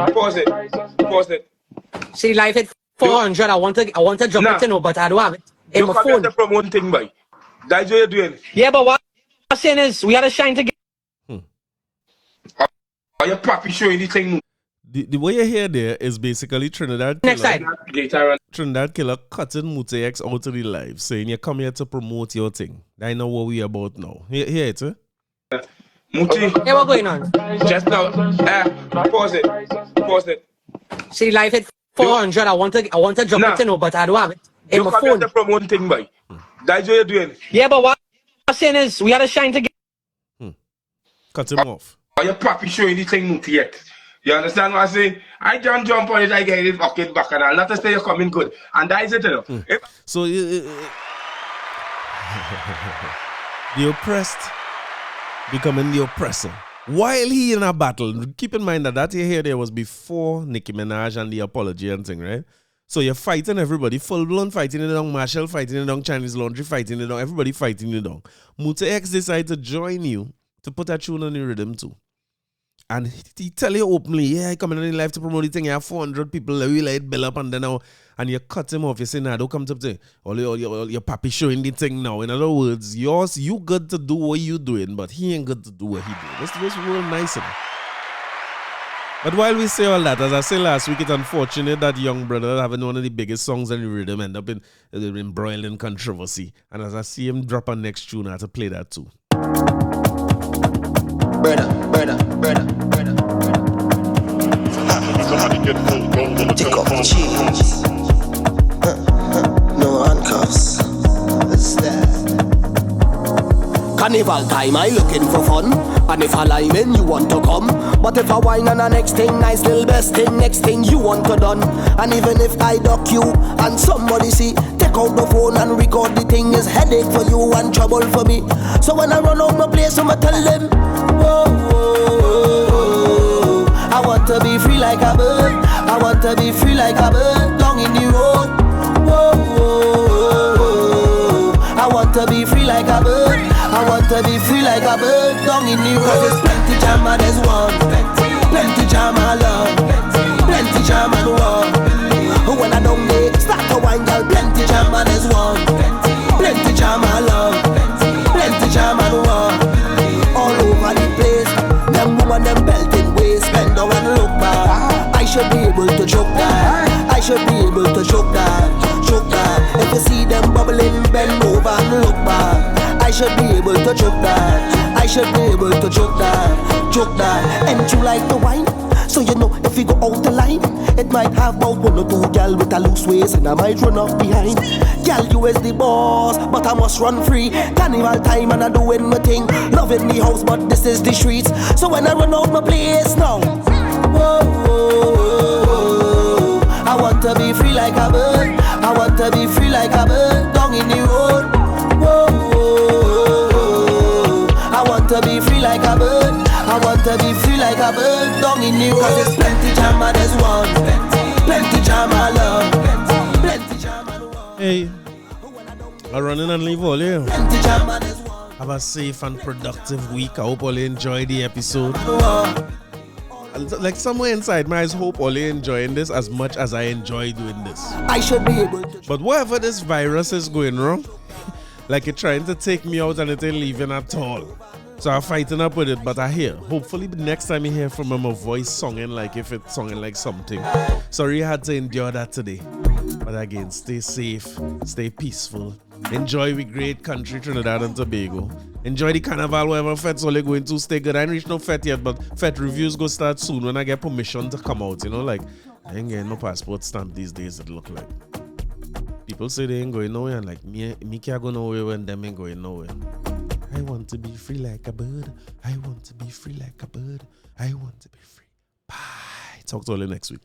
Pause it. See, life hit 400. I want to drop it, but I don't have it in my phone. You can't promote thing, boy. That's what you're doing. Yeah, but what I'm saying is, we gotta shine together. Are you papi showing the thing? The way you hear there is basically Trinidad Killa. Next side. Later on. Trinidad Killa cutting Muti X out of the live, saying you come here to promote your thing. I know what we about now. Hear it, eh? Muti. Hey, what's going on? Just now. Pause it. See, life hit 400. I want to drop it, but I don't have it in my phone. You can't promote thing, boy. That's what you're doing. Yeah, but what I'm saying is, we gotta shine together. Cut him off. Are you papi showing the thing Muti yet? You understand what I say? I don't jump on it, I get it bucket back and all. Not to say you're coming good. And that is it, you know. So, the oppressed becoming the oppressor. While he in a battle, keep in mind that you hear there was before Nicki Minaj and the apology and thing, right? So you're fighting everybody, Fullblown fighting it down, Marshall fighting it down, Chinese Laundry fighting it down, everybody fighting it down. Muti X decided to join you to put a tune on the rhythm too. And he tell you openly, yeah, I come in life to promote the thing. You have 400 people, you let it build up, and then now, and you cut him off. You say, nah, don't come to say, all your papi showing the thing now. In other words, you good to do what you doing, but he ain't good to do what he doing. That's real nice. But while we say all that, as I said last week, it's unfortunate that young brother having one of the biggest songs in the rhythm end up in embroiled in controversy. And as I see him drop a next tune, I have to play that too. Brother. Take off the chains. No handcuffs. What's that? Canaval time, I looking for fun. And if I lie, then you want to come. But if I whine on the next thing, nice little best thing, next thing you want to done. And even if I duck you and somebody see, take out the phone and record the thing, is headache for you and trouble for me. So when I run out my place, I'ma tell them, whoa, I want to be free like a bird. I want to be free like a bird, long in the road. Whoa, I want to be free like a bird. I want to be free like a bird, long in the road. Cause there's plenty jam and there's one. Plenty jam and love. Plenty jam and war. When I don't make, start to wind girl. Plenty jam and there's one. Plenty jam and love. Plenty jam and war. All over the place. Them woman, them belting waist. Bend down and look back. I should be able to choke that. I should be able to choke that. Choke that. If you see them bubbling, bend over and look back. I should be able to choke that. I should be able to choke that. Choke that. And you like the wine? So you know if you go out the line, it might have about one or two gal with a loose waist, and I might run up behind. Gal, you is the boss, but I must run free. Carnival time and I doing my thing. Loving the house, but this is the streets. So when I run out my place now, whoa, I want to be free like a bird. I want to be free like a bird, down in the road. Whoa, I want to be free like a bird. I want to be free like a bird, down in the road. Cause there's plenty jam and there's one. Plenty jam and love. Plenty jam and one. Hey, I'm running and leave all here. Plenty jam and there's one. Have a safe and productive week. I hope all you enjoy the episode. Like somewhere inside me, I hope all you enjoying this as much as I enjoy doing this. I should be able to. But whatever this virus is going wrong, like it's trying to take me out and it ain't leaving at all. So I'm fighting up with it, but I hear. Hopefully the next time you hear from him, my voice songing like if it's songing like something. Sorry I had to endure that today. But again, stay safe, stay peaceful. Enjoy the great country, Trinidad and Tobago. Enjoy the Canaval, wherever fets all you're going to. Stay good. I ain't reached no fet yet, but fet reviews go start soon when I get permission to come out. You know, like, I ain't getting no passport stamp these days, it look like. People say they ain't going nowhere, and like, me can't go nowhere when them ain't going nowhere. I want to be free like a bird. I want to be free like a bird. I want to be free. Bye. Talk to you all next week.